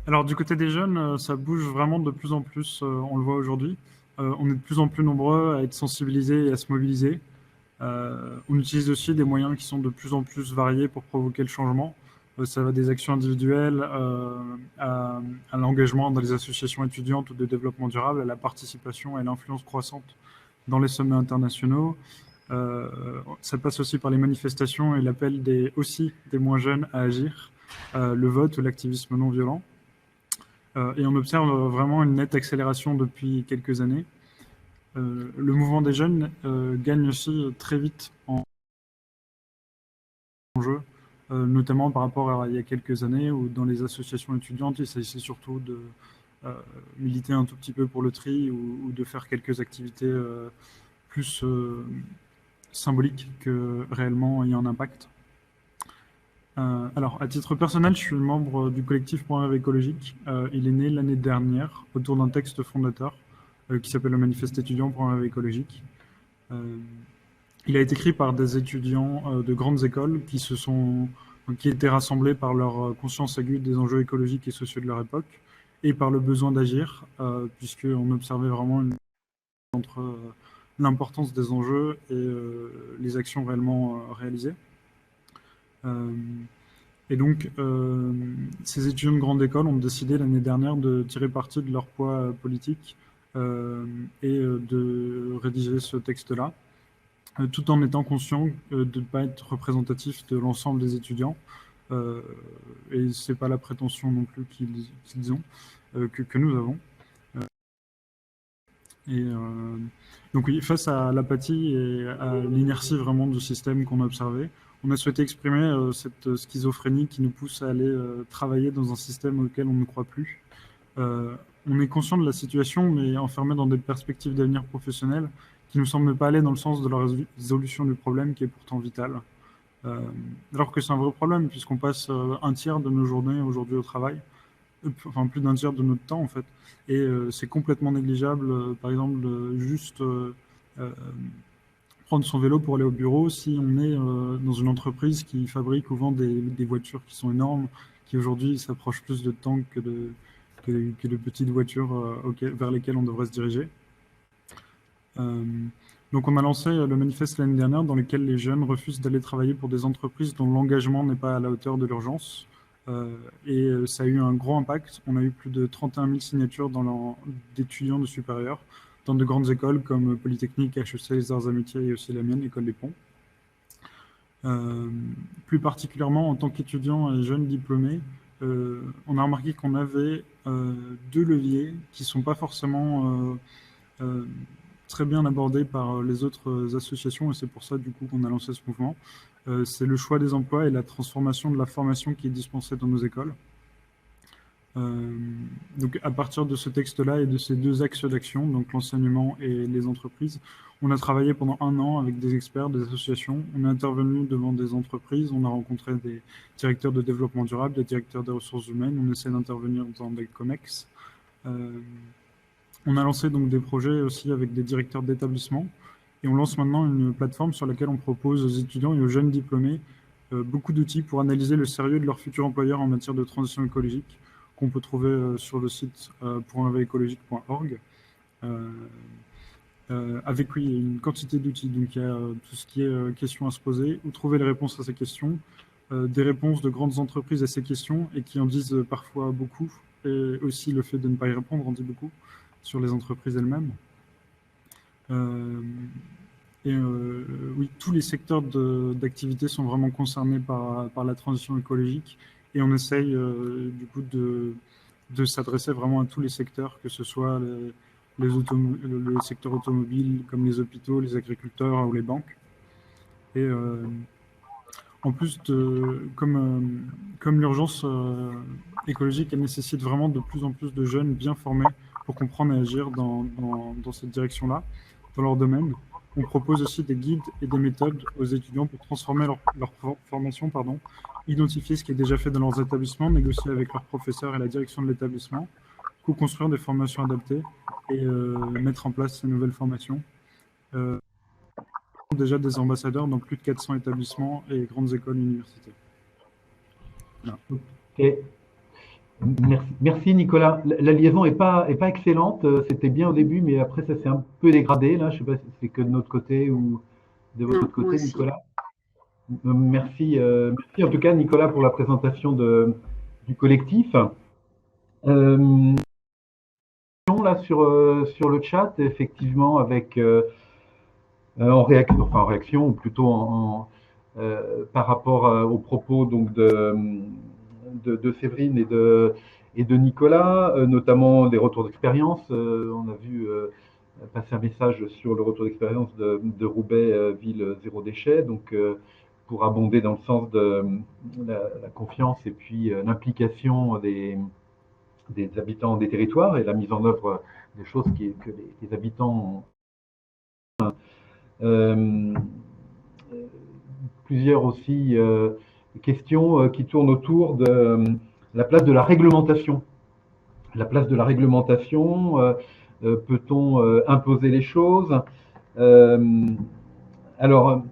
Alors du côté des jeunes, ça bouge vraiment de plus en plus, on le voit aujourd'hui. On est de plus en plus nombreux à être sensibilisés et à se mobiliser. On utilise aussi des moyens qui sont de plus en plus variés pour provoquer le changement. Ça va des actions individuelles à l'engagement dans les associations étudiantes ou de développement durable, à la participation et l'influence croissante dans les sommets internationaux. Ça passe aussi par les manifestations et l'appel aussi des moins jeunes à agir, le vote ou l'activisme non violent. Et on observe vraiment une nette accélération depuis quelques années. Le mouvement des jeunes gagne aussi très vite en jeu, notamment par rapport à il y a quelques années où dans les associations étudiantes, il s'agissait surtout de militer un tout petit peu pour le tri ou de faire quelques activités plus symboliques que réellement ayant un impact. Alors, à titre personnel, je suis membre du collectif Pour un rêve écologique. Il est né l'année dernière autour d'un texte fondateur qui s'appelle le Manifeste étudiant pour un rêve écologique. Il a été écrit par des étudiants de grandes écoles qui étaient rassemblés par leur conscience aiguë des enjeux écologiques et sociaux de leur époque et par le besoin d'agir, puisqu'on observait vraiment une entre l'importance des enjeux et les actions réellement réalisées. Et donc, ces étudiants de grande école ont décidé l'année dernière de tirer parti de leur poids politique et de rédiger ce texte-là, tout en étant conscient de ne pas être représentatif de l'ensemble des étudiants. Et ce n'est pas la prétention non plus qu'ils ont, que nous avons. Donc oui, face à l'apathie et à l'inertie vraiment du système qu'on a observé, on a souhaité exprimer cette schizophrénie qui nous pousse à aller travailler dans un système auquel on ne croit plus. On est conscient de la situation, mais enfermé dans des perspectives d'avenir professionnel qui ne nous semblent pas aller dans le sens de la résolution du problème qui est pourtant vital. Alors que c'est un vrai problème, puisqu'on passe un tiers de nos journées aujourd'hui au travail, enfin plus d'un tiers de notre temps en fait, et c'est complètement négligeable, par exemple, juste prendre son vélo pour aller au bureau si on est dans une entreprise qui fabrique ou vend des voitures qui sont énormes, qui aujourd'hui s'approchent plus de tanks que de petites voitures vers lesquelles on devrait se diriger. Donc on a lancé le manifeste l'année dernière dans lequel les jeunes refusent d'aller travailler pour des entreprises dont l'engagement n'est pas à la hauteur de l'urgence. Et ça a eu un gros impact. On a eu plus de 31 000 signatures d'étudiants de supérieur dans de grandes écoles comme Polytechnique, HEC, les Arts Amitiés et aussi la mienne, École des Ponts. Plus particulièrement, en tant qu'étudiants et jeunes diplômés, on a remarqué qu'on avait 2 leviers qui ne sont pas forcément très bien abordés par les autres associations, et c'est pour ça du coup qu'on a lancé ce mouvement. C'est le choix des emplois et la transformation de la formation qui est dispensée dans nos écoles. Donc à partir de ce texte-là et de ces 2 axes d'action, donc l'enseignement et les entreprises, on a travaillé pendant 1 an avec des experts, des associations. On est intervenu devant des entreprises, on a rencontré des directeurs de développement durable, des directeurs des ressources humaines, on essaie d'intervenir dans des COMEX. On a lancé donc des projets aussi avec des directeurs d'établissement et on lance maintenant une plateforme sur laquelle on propose aux étudiants et aux jeunes diplômés beaucoup d'outils pour analyser le sérieux de leur futur employeur en matière de transition écologique qu'on peut trouver sur le site pourunrêveécologique.org. Avec oui, une quantité d'outils, donc il y a tout ce qui est questions à se poser, où trouver les réponses à ces questions, des réponses de grandes entreprises à ces questions et qui en disent parfois beaucoup, et aussi le fait de ne pas y répondre en dit beaucoup sur les entreprises elles-mêmes. Et oui, tous les secteurs d'activité sont vraiment concernés par la transition écologique et on essaye du coup de s'adresser vraiment à tous les secteurs, que ce soit le secteur automobile, comme les hôpitaux, les agriculteurs ou les banques. Et en plus, comme l'urgence écologique, elle nécessite vraiment de plus en plus de jeunes bien formés pour comprendre et agir dans cette direction-là, dans leur domaine. On propose aussi des guides et des méthodes aux étudiants pour transformer leur formation, identifier ce qui est déjà fait dans leurs établissements, négocier avec leurs professeurs et la direction de l'établissement, co-construire des formations adaptées et mettre en place ces nouvelles formations. Déjà des ambassadeurs dans plus de 400 établissements et grandes écoles et universités. Voilà. Okay. Merci Nicolas. La liaison n'est pas excellente. C'était bien au début, mais après ça s'est un peu dégradé. Là, je ne sais pas si c'est que de notre côté ou de votre côté, Nicolas. Merci en tout cas Nicolas pour la présentation du collectif. Là sur le chat, effectivement, avec en réaction, ou plutôt par rapport aux propos donc de Séverine et de Nicolas, notamment des retours d'expérience. On a vu passer un message sur le retour d'expérience de Roubaix, ville zéro déchet, donc pour abonder dans le sens de la confiance et puis l'implication des habitants des territoires et la mise en œuvre des choses que les habitants ont. Plusieurs aussi questions qui tournent autour de la place de la réglementation. La place de la réglementation, peut-on imposer les choses? Alors,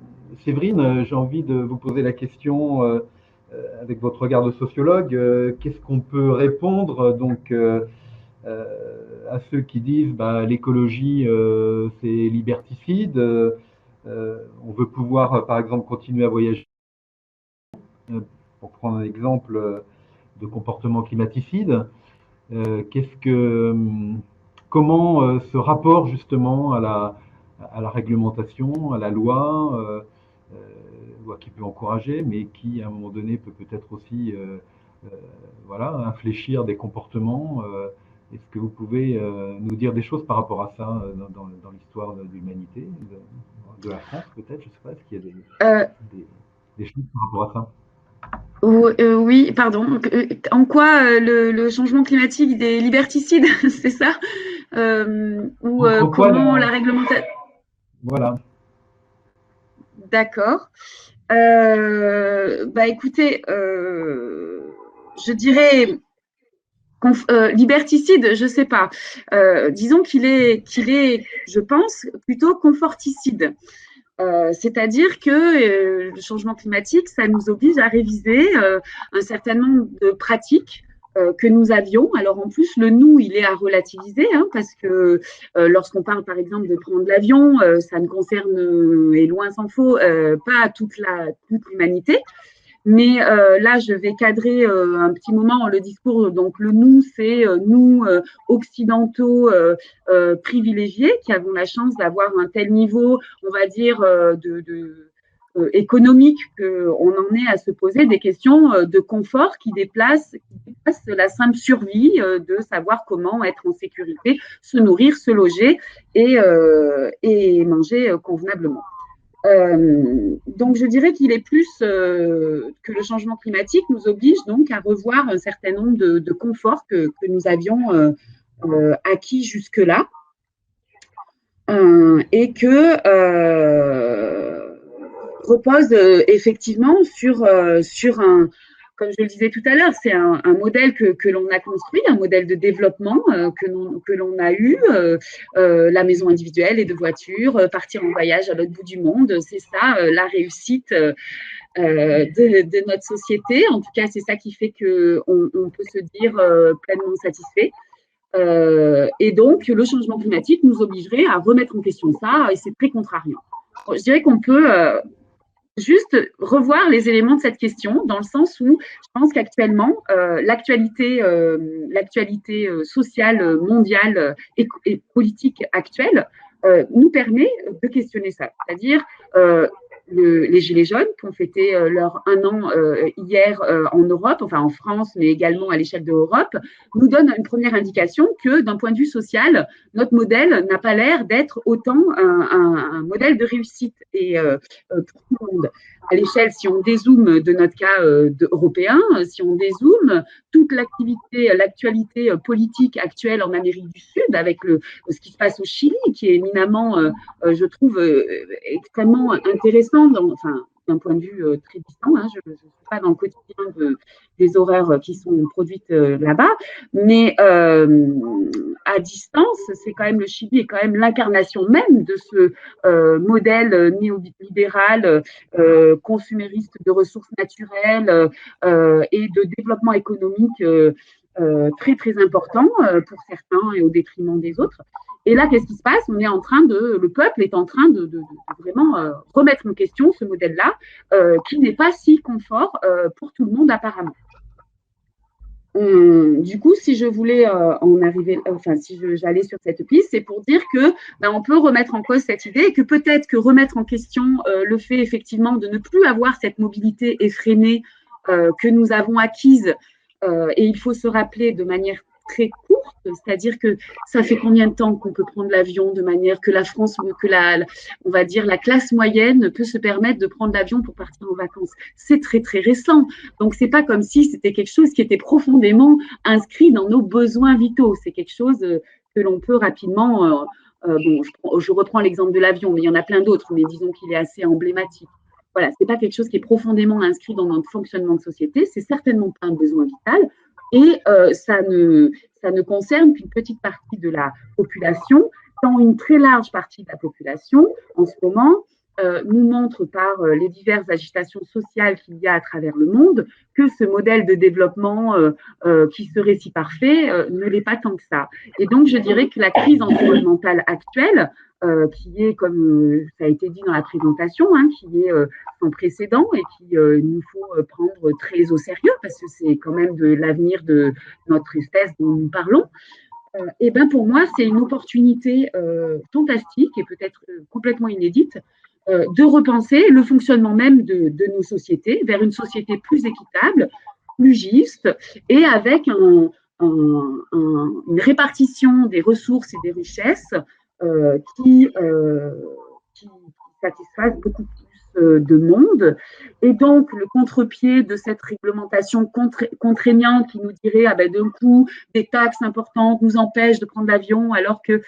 Séverine, j'ai envie de vous poser la question avec votre regard de sociologue. Qu'est-ce qu'on peut répondre donc à ceux qui disent l'écologie c'est liberticide, on veut pouvoir par exemple continuer à voyager, pour prendre un exemple de comportement climaticide. Comment ce rapport justement à la réglementation, à la loi qui peut encourager, mais qui à un moment donné peut peut-être aussi infléchir des comportements. Est-ce que vous pouvez nous dire des choses par rapport à ça dans l'histoire de l'humanité, de la France peut-être? Je ne sais pas, est-ce qu'il y a des choses par rapport à ça? Oui, pardon. En quoi le changement climatique est liberticide, c'est ça? Ou comment la réglementation? Voilà. D'accord. Écoutez, je dirais liberticide, je sais pas. Disons qu'il est, je pense, plutôt conforticide. C'est-à-dire que le changement climatique, ça nous oblige à réviser un certain nombre de pratiques que nous avions. Alors en plus, le nous, il est à relativiser, parce que lorsqu'on parle par exemple de prendre l'avion, ça ne concerne, et loin s'en faut, pas toute l'humanité. Mais là, je vais cadrer un petit moment le discours. Donc, le nous, c'est nous, occidentaux privilégiés, qui avons la chance d'avoir un tel niveau, on va dire, économique, qu'on en est à se poser des questions de confort qui dépassent la simple survie de savoir comment être en sécurité, se nourrir, se loger et manger convenablement. Donc, je dirais qu'il est plus que le changement climatique nous oblige donc à revoir un certain nombre de conforts que nous avions acquis jusque-là et que repose effectivement sur un, comme je le disais tout à l'heure, c'est un modèle que l'on a construit, un modèle de développement que l'on a eu, la maison individuelle et de voiture, partir en voyage à l'autre bout du monde, c'est ça la réussite de notre société. En tout cas, c'est ça qui fait qu'on peut se dire pleinement satisfait. Et donc, le changement climatique nous obligerait à remettre en question ça, et c'est très contrariant. Je dirais qu'on peut juste revoir les éléments de cette question, dans le sens où je pense qu'actuellement, l'actualité sociale, mondiale et politique actuelle nous permet de questionner ça. C'est-à-dire, les Gilets jaunes qui ont fêté leur 1 an hier en Europe, enfin en France, mais également à l'échelle de l'Europe, nous donnent une première indication que d'un point de vue social, notre modèle n'a pas l'air d'être autant un modèle de réussite et pour tout le monde. À l'échelle, si on dézoome de notre cas européen, si on dézoome toute l'actualité politique actuelle en Amérique du Sud, avec ce qui se passe au Chili, qui est éminemment, je trouve, extrêmement intéressant, d'un point de vue très distant. Hein, je ne suis pas dans le quotidien des horreurs qui sont produites là-bas, mais à distance, c'est quand même, le Chili est quand même l'incarnation même de ce modèle néolibéral, consumériste de ressources naturelles et de développement économique très très important pour certains et au détriment des autres. Et là, qu'est-ce qui se passe? Le peuple est en train de vraiment remettre en question ce modèle-là, qui n'est pas si confort pour tout le monde apparemment. Du coup, si je voulais en arriver, si j'allais sur cette piste, c'est pour dire que on peut remettre en cause cette idée et que peut-être que remettre en question le fait effectivement de ne plus avoir cette mobilité effrénée que nous avons acquise, et il faut se rappeler de manière très courte, c'est-à-dire que ça fait combien de temps qu'on peut prendre l'avion de manière que la France, on va dire la classe moyenne peut se permettre de prendre l'avion pour partir en vacances. C'est très très récent. Donc c'est pas comme si c'était quelque chose qui était profondément inscrit dans nos besoins vitaux. C'est quelque chose que l'on peut rapidement. Je reprends l'exemple de l'avion, mais il y en a plein d'autres. Mais disons qu'il est assez emblématique. Voilà, c'est pas quelque chose qui est profondément inscrit dans notre fonctionnement de société. C'est certainement pas un besoin vital. Et ça ne concerne qu'une petite partie de la population, quand une très large partie de la population, en ce moment, nous montre par les diverses agitations sociales qu'il y a à travers le monde que ce modèle de développement qui serait si parfait ne l'est pas tant que ça. Et donc, je dirais que la crise environnementale actuelle, qui est, comme ça a été dit dans la présentation, qui est sans précédent et qu'il nous faut prendre très au sérieux parce que c'est quand même de l'avenir de notre espèce dont nous parlons. Et pour moi, c'est une opportunité fantastique et peut-être complètement inédite de repenser le fonctionnement même de nos sociétés vers une société plus équitable, plus juste et avec une répartition des ressources et des richesses qui satisfasse beaucoup plus de monde. Et donc, le contre-pied de cette réglementation contraignante qui nous dirait, d'un coup, des taxes importantes nous empêchent de prendre l'avion, alors que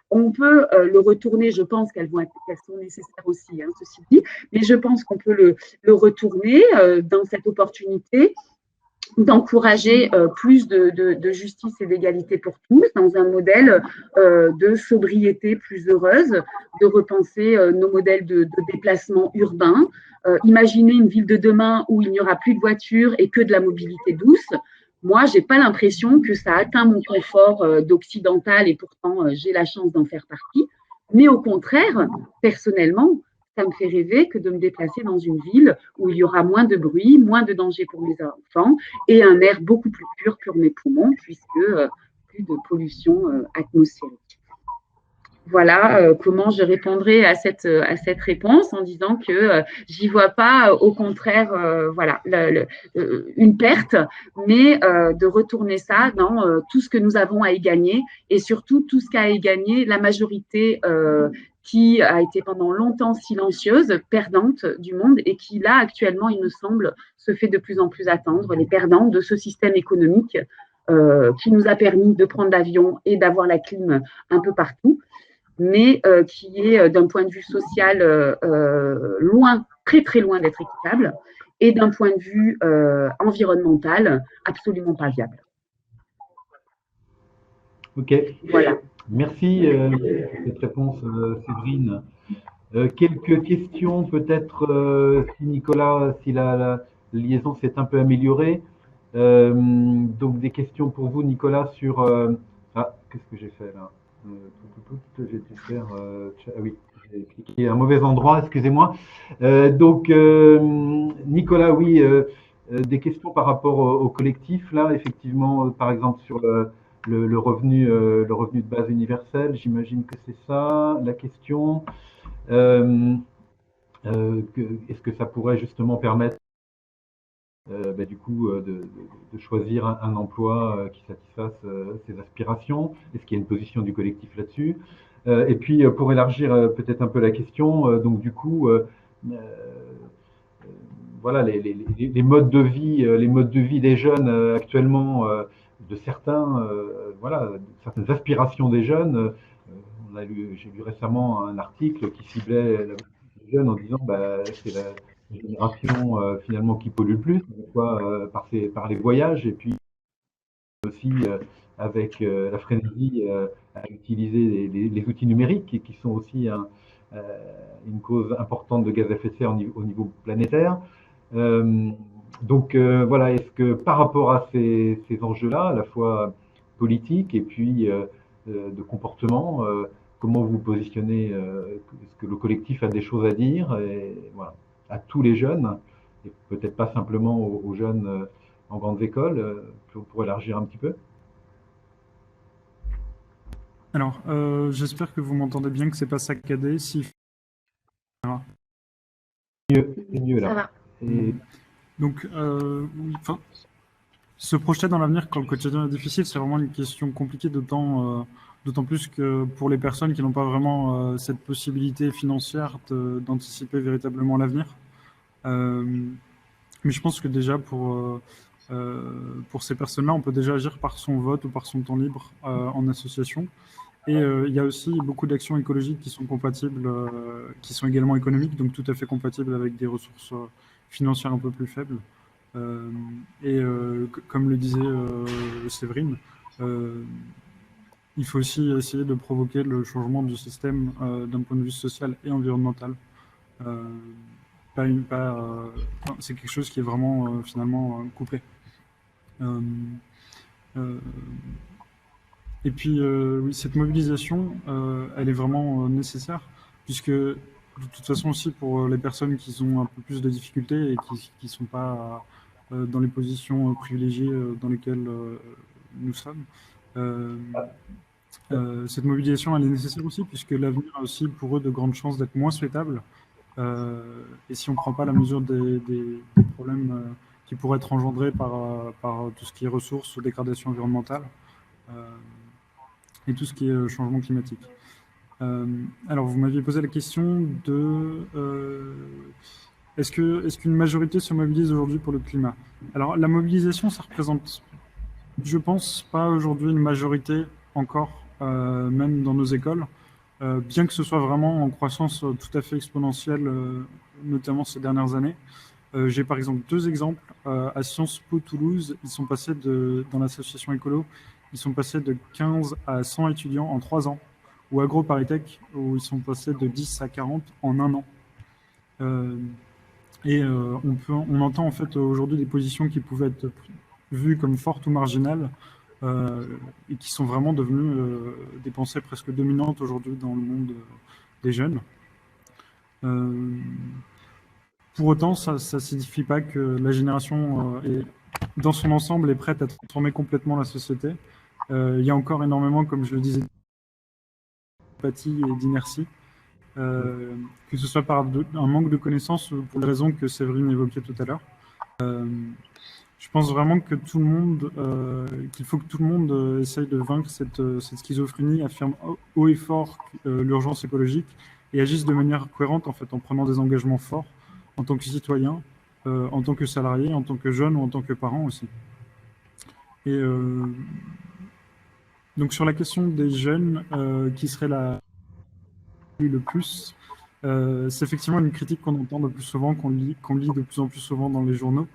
on peut le retourner, je pense qu'elles sont nécessaires aussi, ceci dit, mais je pense qu'on peut le retourner dans cette opportunité d'encourager plus de justice et d'égalité pour tous dans un modèle de sobriété plus heureuse, de repenser nos modèles de déplacement urbain, imaginer une ville de demain où il n'y aura plus de voitures et que de la mobilité douce. Moi, je n'ai pas l'impression que ça atteint mon confort d'occidental et pourtant j'ai la chance d'en faire partie. Mais au contraire, personnellement, ça me fait rêver que de me déplacer dans une ville où il y aura moins de bruit, moins de danger pour mes enfants et un air beaucoup plus pur pour mes poumons puisque plus de pollution atmosphérique. Voilà comment je répondrai à cette réponse en disant que j'y vois pas, au contraire, une perte, mais de retourner ça dans tout ce que nous avons à y gagner et surtout tout ce qu'a à y gagner la majorité qui a été pendant longtemps silencieuse, perdante du monde et qui, là, actuellement, il me semble, se fait de plus en plus attendre, les perdants de ce système économique qui nous a permis de prendre l'avion et d'avoir la clim un peu partout, mais qui est, d'un point de vue social, loin, très très loin d'être équitable, et d'un point de vue environnemental, absolument pas viable. Ok, voilà. Merci pour cette réponse, Séverine. Quelques questions, peut-être, si Nicolas, si la liaison s'est un peu améliorée. Donc, des questions pour vous, Nicolas, sur... qu'est-ce que j'ai fait là? J'ai dû faire... oui, j'ai cliqué à un mauvais endroit, excusez-moi. Donc, Nicolas, oui, des questions par rapport au collectif, là, effectivement, par exemple, sur le revenu de base universel, j'imagine que c'est ça la question. Est-ce que ça pourrait justement permettre du coup de choisir un emploi qui satisfasse ses aspirations? Est-ce qu'il y a une position du collectif là-dessus? Et puis pour élargir peut-être un peu la question, donc du coup voilà les modes de vie, des jeunes actuellement, de certains, voilà, certaines aspirations des jeunes. J'ai lu récemment un article qui ciblait la les jeunes en disant bah, c'est la génération finalement qui pollue le plus, soit par les voyages et puis aussi avec la frénésie à utiliser les outils numériques et qui sont aussi euh, une cause importante de gaz à effet de serre au niveau planétaire. Euh, donc voilà, est-ce que par rapport à ces enjeux-là, à la fois politiques et puis de comportement, comment vous positionnez, est-ce que le collectif a des choses à dire et, voilà, à tous les jeunes, et peut-être pas simplement aux jeunes en grandes écoles, pour élargir un petit peu? Alors, j'espère que vous m'entendez bien, que c'est pas saccadé. Si... C'est mieux Ça là. va. Et Donc, oui, enfin, se projeter dans l'avenir quand le quotidien est difficile, c'est vraiment une question compliquée, d'autant plus que pour les personnes qui n'ont pas vraiment cette possibilité financière d'anticiper véritablement l'avenir. Mais je pense que déjà pour ces personnes-là, on peut déjà agir par son vote ou par son temps libre en association. Et il y a aussi beaucoup d'actions écologiques qui sont compatibles, qui sont également économiques, donc tout à fait compatibles avec des ressources financières un peu plus faibles. Comme le disait Séverine, euh, il faut aussi essayer de provoquer le changement du système d'un point de vue social et environnemental. Euh, enfin, c'est quelque chose qui est vraiment finalement couplé. Euh, euh, Et puis, oui, cette mobilisation, elle est vraiment nécessaire, puisque de toute façon aussi pour les personnes qui ont un peu plus de difficultés et qui ne sont pas dans les positions privilégiées dans lesquelles nous sommes, euh, cette mobilisation, elle est nécessaire aussi, puisque l'avenir a aussi pour eux de grandes chances d'être moins souhaitable. Et si on ne prend pas la mesure des problèmes qui pourraient être engendrés par tout ce qui est ressources ou dégradation environnementale, euh, et tout ce qui est changement climatique. Alors, vous m'aviez posé la question de est-ce qu'une majorité se mobilise aujourd'hui pour le climat? Alors, la mobilisation, ça représente, je pense, pas aujourd'hui une majorité encore, même dans nos écoles, bien que ce soit vraiment en croissance tout à fait exponentielle, notamment ces dernières années. J'ai par exemple deux exemples. À Sciences Po Toulouse, dans l'association écolo, ils sont passés de 15 à 100 étudiants en 3 ans. Ou AgroParisTech, où ils sont passés de 10 à 40 en un an. On entend en fait aujourd'hui des positions qui pouvaient être vues comme fortes ou marginales, et qui sont vraiment devenues des pensées presque dominantes aujourd'hui dans le monde des jeunes. Pour autant, ça ne signifie pas que la génération dans son ensemble est prête à transformer complètement la société. Il y a encore énormément, comme je le disais, d'apathie et d'inertie, que ce soit par un manque de connaissances ou pour les raisons que Séverine évoquait tout à l'heure. Je pense vraiment que qu'il faut que tout le monde essaye de vaincre cette schizophrénie, affirme haut et fort l'urgence écologique et agisse de manière cohérente en fait, en prenant des engagements forts en tant que citoyen, en tant que salarié, en tant que jeune ou en tant que parent aussi. Et donc sur la question des jeunes qui seraient le plus, c'est effectivement une critique qu'on entend de plus souvent, qu'on lit de plus en plus souvent dans les journaux,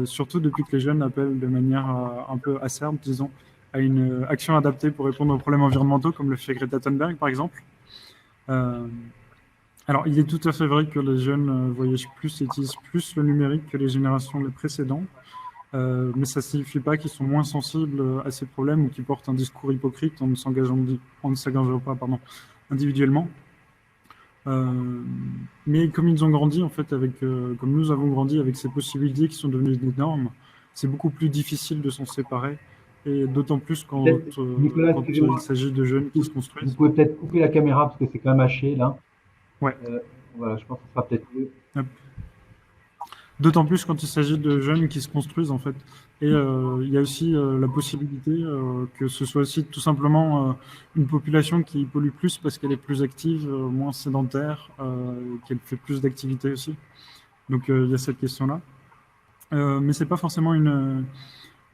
surtout depuis que les jeunes appellent de manière un peu acerbe, disons, à une action adaptée pour répondre aux problèmes environnementaux, comme le fait Greta Thunberg par exemple. Alors, il est tout à fait vrai que les jeunes voyagent plus et utilisent plus le numérique que les générations les précédentes, mais ça ne signifie pas qu'ils sont moins sensibles à ces problèmes ou qu'ils portent un discours hypocrite en ne s'engageant pas individuellement. Mais comme ils ont grandi, en fait, comme nous avons grandi avec ces possibilités qui sont devenues des normes, c'est beaucoup plus difficile de s'en séparer et d'autant plus quand, Nicolas, quand excusez-moi, il s'agit de jeunes qui se vous construisent. pouvez peut-être couper la caméra parce que c'est quand même haché là. Ouais. Voilà, je pense que ce sera peut-être mieux. Hop. D'autant plus quand il s'agit de jeunes qui se construisent, en fait. Et il y a aussi la possibilité que ce soit aussi tout simplement une population qui pollue plus parce qu'elle est plus active, moins sédentaire, qu'elle fait plus d'activités aussi. Donc il y a cette question-là. Mais c'est pas forcément une,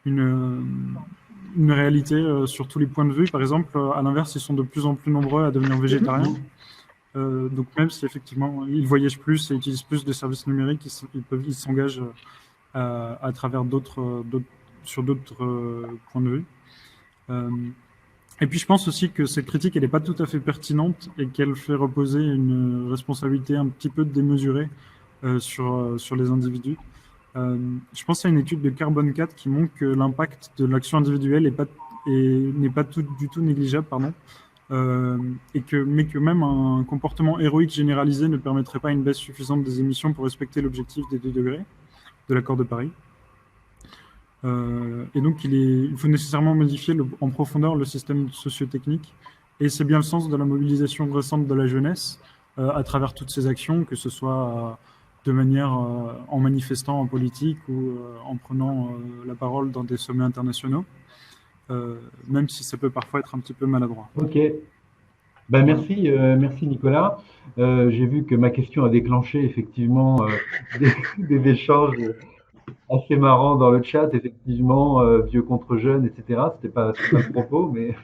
une réalité sur tous les points de vue. Par exemple, à l'inverse, ils sont de plus en plus nombreux à devenir végétariens. Donc même si effectivement ils voyagent plus et utilisent plus de services numériques, ils s'engagent à travers sur d'autres points de vue. Et puis je pense aussi que cette critique, elle n'est pas tout à fait pertinente et qu'elle fait reposer une responsabilité un petit peu démesurée sur les individus. Je pense à une étude de Carbone 4 qui montre que l'impact de l'action individuelle n'est pas du tout négligeable, pardon. Mais que même un comportement héroïque généralisé ne permettrait pas une baisse suffisante des émissions pour respecter l'objectif des 2 degrés de l'accord de Paris. Et donc, il faut nécessairement modifier en profondeur le système socio-technique. Et c'est bien le sens de la mobilisation récente de la jeunesse à travers toutes ces actions, que ce soit de manière en manifestant en politique ou en prenant la parole dans des sommets internationaux, même si ça peut parfois être un petit peu maladroit. Ok. Ben, merci Nicolas. J'ai vu que ma question a déclenché effectivement des échanges assez marrants dans le chat, effectivement, vieux contre jeunes, etc. C'était pas le propos, mais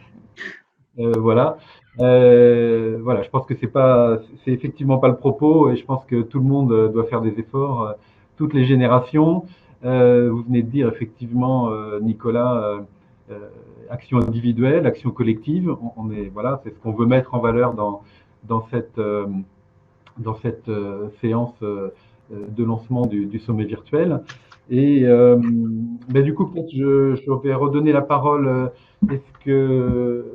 voilà. Voilà, je pense que c'est effectivement pas le propos, et je pense que tout le monde doit faire des efforts, toutes les générations. Vous venez de dire effectivement, Nicolas, action individuelle, action collective. Voilà, c'est ce qu'on veut mettre en valeur dans cette séance de lancement du sommet virtuel. Et ben, du coup, peut-être je vais redonner la parole. Est-ce que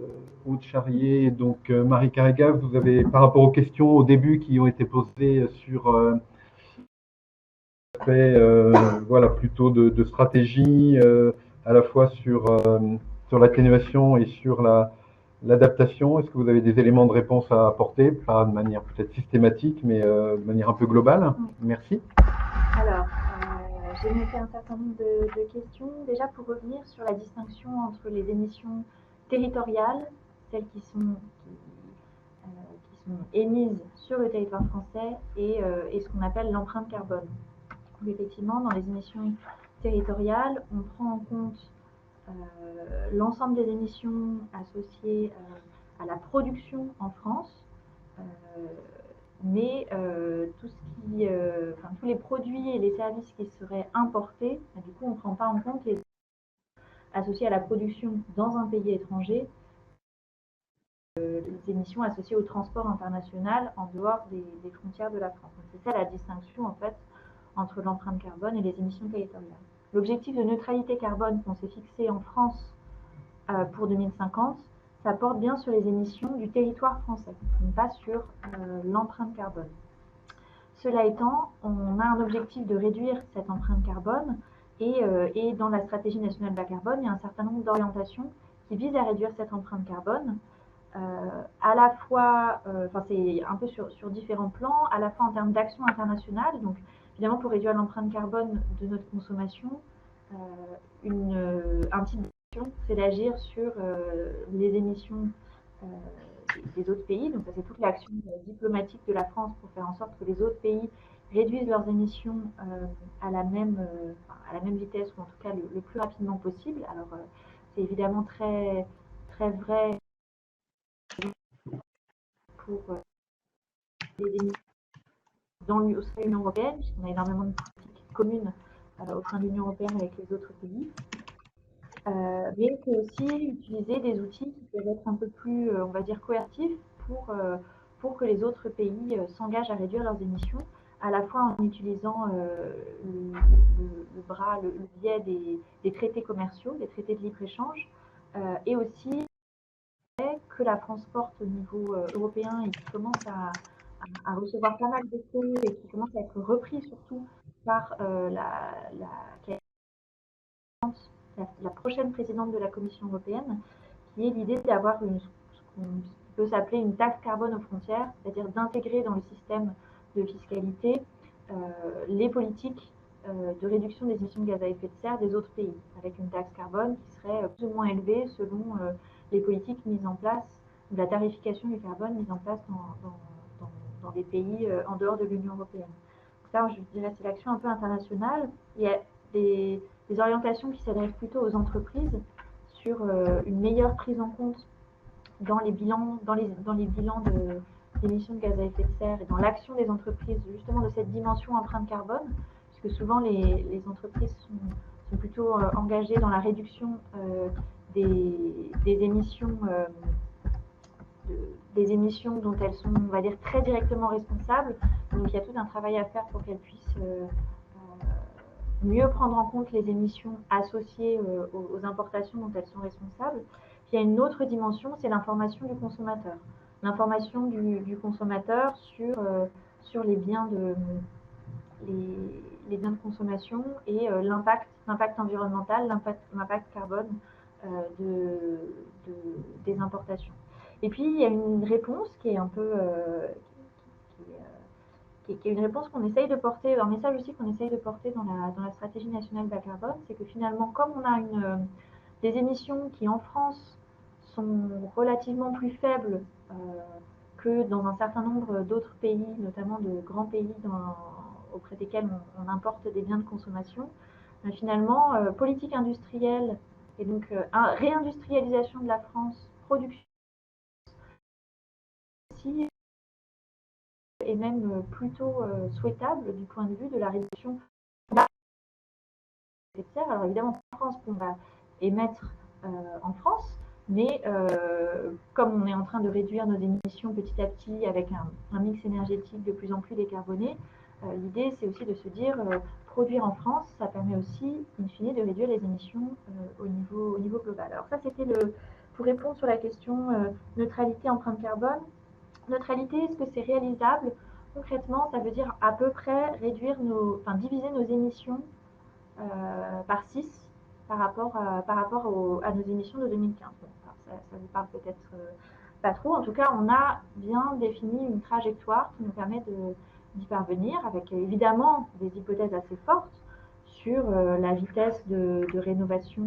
Aude Charrier, donc Marie Carrega, vous avez, par rapport aux questions au début qui ont été posées sur voilà, plutôt de stratégie, à la fois sur l'atténuation et sur l'adaptation, est-ce que vous avez des éléments de réponse à apporter, pas de manière peut-être systématique, mais de manière un peu globale? Merci. Alors, j'ai noté un certain nombre de questions. Déjà, pour revenir sur la distinction entre les émissions territoriales, celles qui sont émises sur le territoire français, et ce qu'on appelle l'empreinte carbone. Donc, effectivement, dans les émissions territoriales, on prend en compte l'ensemble des émissions associées à la production en France, mais tous les produits et les services qui seraient importés, du coup, on ne prend pas en compte les associés à la production dans un pays étranger, les émissions associées au transport international en dehors des frontières de la France. C'est ça la distinction en fait entre l'empreinte carbone et les émissions territoriales. L'objectif de neutralité carbone qu'on s'est fixé en France pour 2050, ça porte bien sur les émissions du territoire français, non pas sur l'empreinte carbone. Cela étant, on a un objectif de réduire cette empreinte carbone et dans la stratégie nationale bas carbone, il y a un certain nombre d'orientations qui visent à réduire cette empreinte carbone, à la fois, c'est un peu sur différents plans, à la fois en termes d'action internationale, donc évidemment pour réduire l'empreinte carbone de notre consommation, un type d'action, c'est d'agir sur les émissions des autres pays. Donc ça, c'est toute l'action diplomatique de la France pour faire en sorte que les autres pays réduisent leurs émissions à la même vitesse, ou en tout cas le plus rapidement possible. Alors c'est évidemment très, très vrai pour les émissions au sein de l'Union européenne, puisqu'on a énormément de politiques communes au sein de l'Union européenne avec les autres pays. Mais c'est aussi utiliser des outils qui peuvent être un peu plus, on va dire, coercitifs pour que les autres pays s'engagent à réduire leurs émissions, à la fois en utilisant le biais des traités commerciaux, des traités de libre-échange, et aussi que la France porte au niveau européen et qui commence à recevoir pas mal d'effets et qui commence à être repris surtout par la la prochaine présidente de la Commission européenne, qui est l'idée d'avoir ce qu'on peut s'appeler une taxe carbone aux frontières, c'est-à-dire d'intégrer dans le système de fiscalité les politiques de réduction des émissions de gaz à effet de serre des autres pays, avec une taxe carbone qui serait plus ou moins élevée selon les politiques mises en place, ou la tarification du carbone mise en place dans des pays en dehors de l'Union européenne. Donc ça, je dirais, c'est l'action un peu internationale. Il y a des orientations qui s'adressent plutôt aux entreprises sur une meilleure prise en compte dans les bilans, d'émissions de gaz à effet de serre et dans l'action des entreprises, justement de cette dimension empreinte carbone, puisque souvent les entreprises sont plutôt engagées dans la réduction des émissions dont elles sont, on va dire, très directement responsables. Donc il y a tout un travail à faire pour qu'elles puissent mieux prendre en compte les émissions associées aux importations dont elles sont responsables. Puis il y a une autre dimension, c'est l'information du consommateur. L'information du consommateur sur les biens de consommation et l'impact environnemental, l'impact carbone des importations. Et puis il y a une réponse qui est un peu qui est une réponse qu'on essaye de porter, un message aussi qu'on essaye de porter dans la stratégie nationale bas carbone, c'est que finalement, comme on a des émissions qui en France sont relativement plus faibles que dans un certain nombre d'autres pays, notamment de grands pays auprès desquels on importe des biens de consommation, finalement, politique industrielle et donc réindustrialisation de la France, production aussi, est même plutôt souhaitable du point de vue de la réduction de serre. Alors évidemment, en France, on va émettre en France, mais comme on est en train de réduire nos émissions petit à petit avec un mix énergétique de plus en plus décarboné, l'idée c'est aussi de se dire produire en France, ça permet aussi, in fine, de réduire les émissions au niveau global. Alors ça, c'était pour répondre sur la question neutralité empreinte carbone. Neutralité, est-ce que c'est réalisable? Concrètement, ça veut dire à peu près diviser nos émissions par 6 par rapport à nos émissions de 2015. Bon, ça vous parle peut-être pas trop. En tout cas, on a bien défini une trajectoire qui nous permet d'y parvenir, avec évidemment des hypothèses assez fortes sur la vitesse de rénovation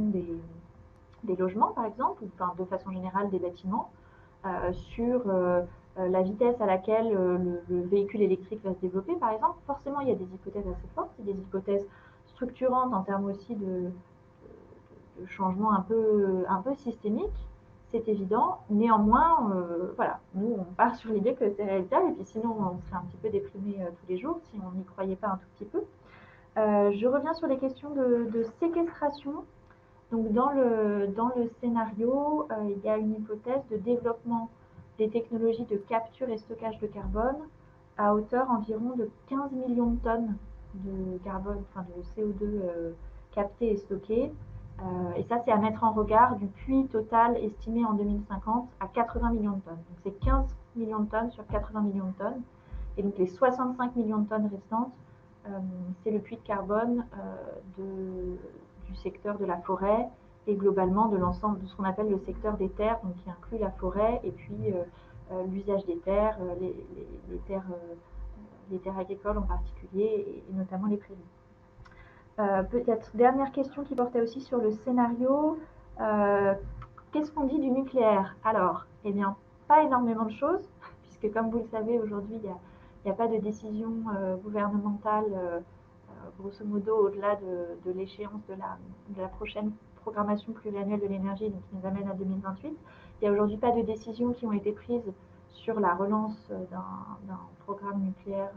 des logements, par exemple, ou de façon générale des bâtiments, sur la vitesse à laquelle le véhicule électrique va se développer, par exemple. Forcément, il y a des hypothèses assez fortes, et des hypothèses structurantes en termes aussi de changement un peu systémique, c'est évident. Néanmoins, voilà, nous, on part sur l'idée que c'est réalisable, et puis sinon, on serait un petit peu déprimé tous les jours si on n'y croyait pas un tout petit peu. Je reviens sur les questions de séquestration. Donc, dans le scénario, il y a une hypothèse de développement des technologies de capture et stockage de carbone à hauteur environ de 15 millions de tonnes de carbone, de CO2 capté et stocké. Et ça, c'est à mettre en regard du puits total estimé en 2050 à 80 millions de tonnes. Donc, c'est 15 millions de tonnes sur 80 millions de tonnes. Et donc, les 65 millions de tonnes restantes, c'est le puits de carbone du secteur de la forêt et globalement de l'ensemble de ce qu'on appelle le secteur des terres, donc qui inclut la forêt et puis l'usage des terres, les terres agricoles en particulier et notamment les prairies. Peut-être dernière question qui portait aussi sur le scénario. Qu'est-ce qu'on dit du nucléaire? Alors, eh bien, pas énormément de choses, puisque comme vous le savez, aujourd'hui, il n'y a pas de décision gouvernementale, grosso modo, au-delà de l'échéance de la prochaine programmation pluriannuelle de l'énergie, donc qui nous amène à 2028. Il n'y a aujourd'hui pas de décisions qui ont été prises sur la relance d'un programme nucléaire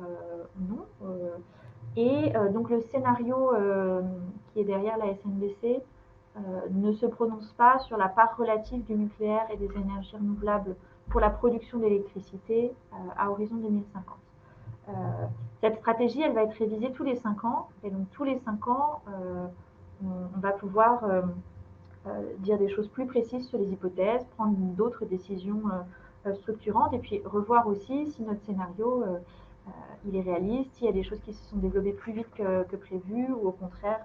ou non. Et donc le scénario qui est derrière la SNBC ne se prononce pas sur la part relative du nucléaire et des énergies renouvelables pour la production d'électricité à horizon 2050. Cette stratégie, elle va être révisée tous les 5 ans. Et donc tous les 5 ans, on va pouvoir dire des choses plus précises sur les hypothèses, prendre d'autres décisions structurantes et puis revoir aussi si notre scénario il est réaliste, s'il y a des choses qui se sont développées plus vite que prévu ou au contraire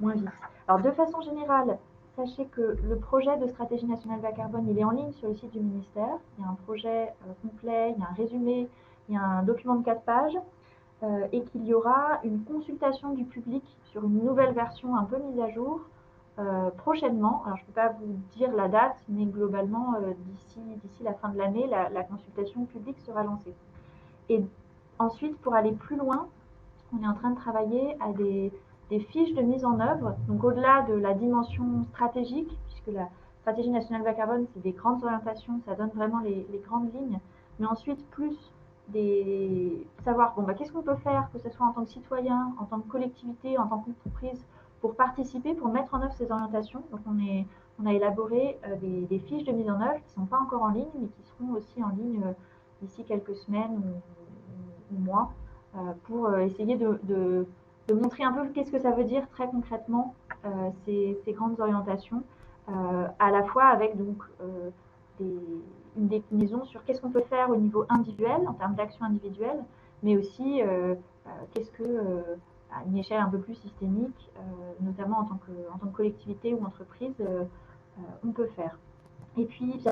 moins vite. Alors, de façon générale, sachez que le projet de stratégie nationale bas carbone, il est en ligne sur le site du ministère. Il y a un projet complet, il y a un résumé, il y a un document de 4 pages, et qu'il y aura une consultation du public sur une nouvelle version un peu mise à jour prochainement. Alors, je ne peux pas vous dire la date, mais globalement, d'ici la fin de l'année, la consultation publique sera lancée. Et ensuite, pour aller plus loin, on est en train de travailler à des fiches de mise en œuvre, donc au-delà de la dimension stratégique, puisque la stratégie nationale bas carbone, c'est des grandes orientations, ça donne vraiment les grandes lignes, mais ensuite plus savoir qu'est-ce qu'on peut faire, que ce soit en tant que citoyen, en tant que collectivité, en tant qu'entreprise, pour participer, pour mettre en œuvre ces orientations. Donc on a élaboré des fiches de mise en œuvre qui ne sont pas encore en ligne, mais qui seront aussi en ligne d'ici quelques semaines ou mois, pour essayer de montrer un peu qu'est-ce que ça veut dire très concrètement ces grandes orientations, à la fois avec donc une déclinaison sur qu'est-ce qu'on peut faire au niveau individuel, en termes d'action individuelle, mais aussi qu'est-ce que, à une échelle un peu plus systémique, notamment en tant que collectivité ou entreprise, on peut faire. Et puis,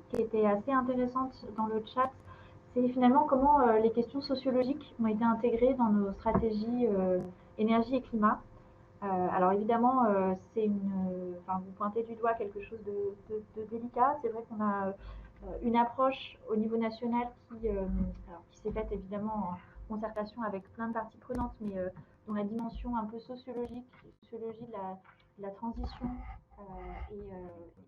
qui était assez intéressante dans le chat, c'est finalement comment les questions sociologiques ont été intégrées dans nos stratégies énergie et climat. Alors évidemment, vous pointez du doigt quelque chose de délicat. C'est vrai qu'on a une approche au niveau national qui s'est faite évidemment en concertation avec plein de parties prenantes, mais dont la dimension un peu sociologie de la transition et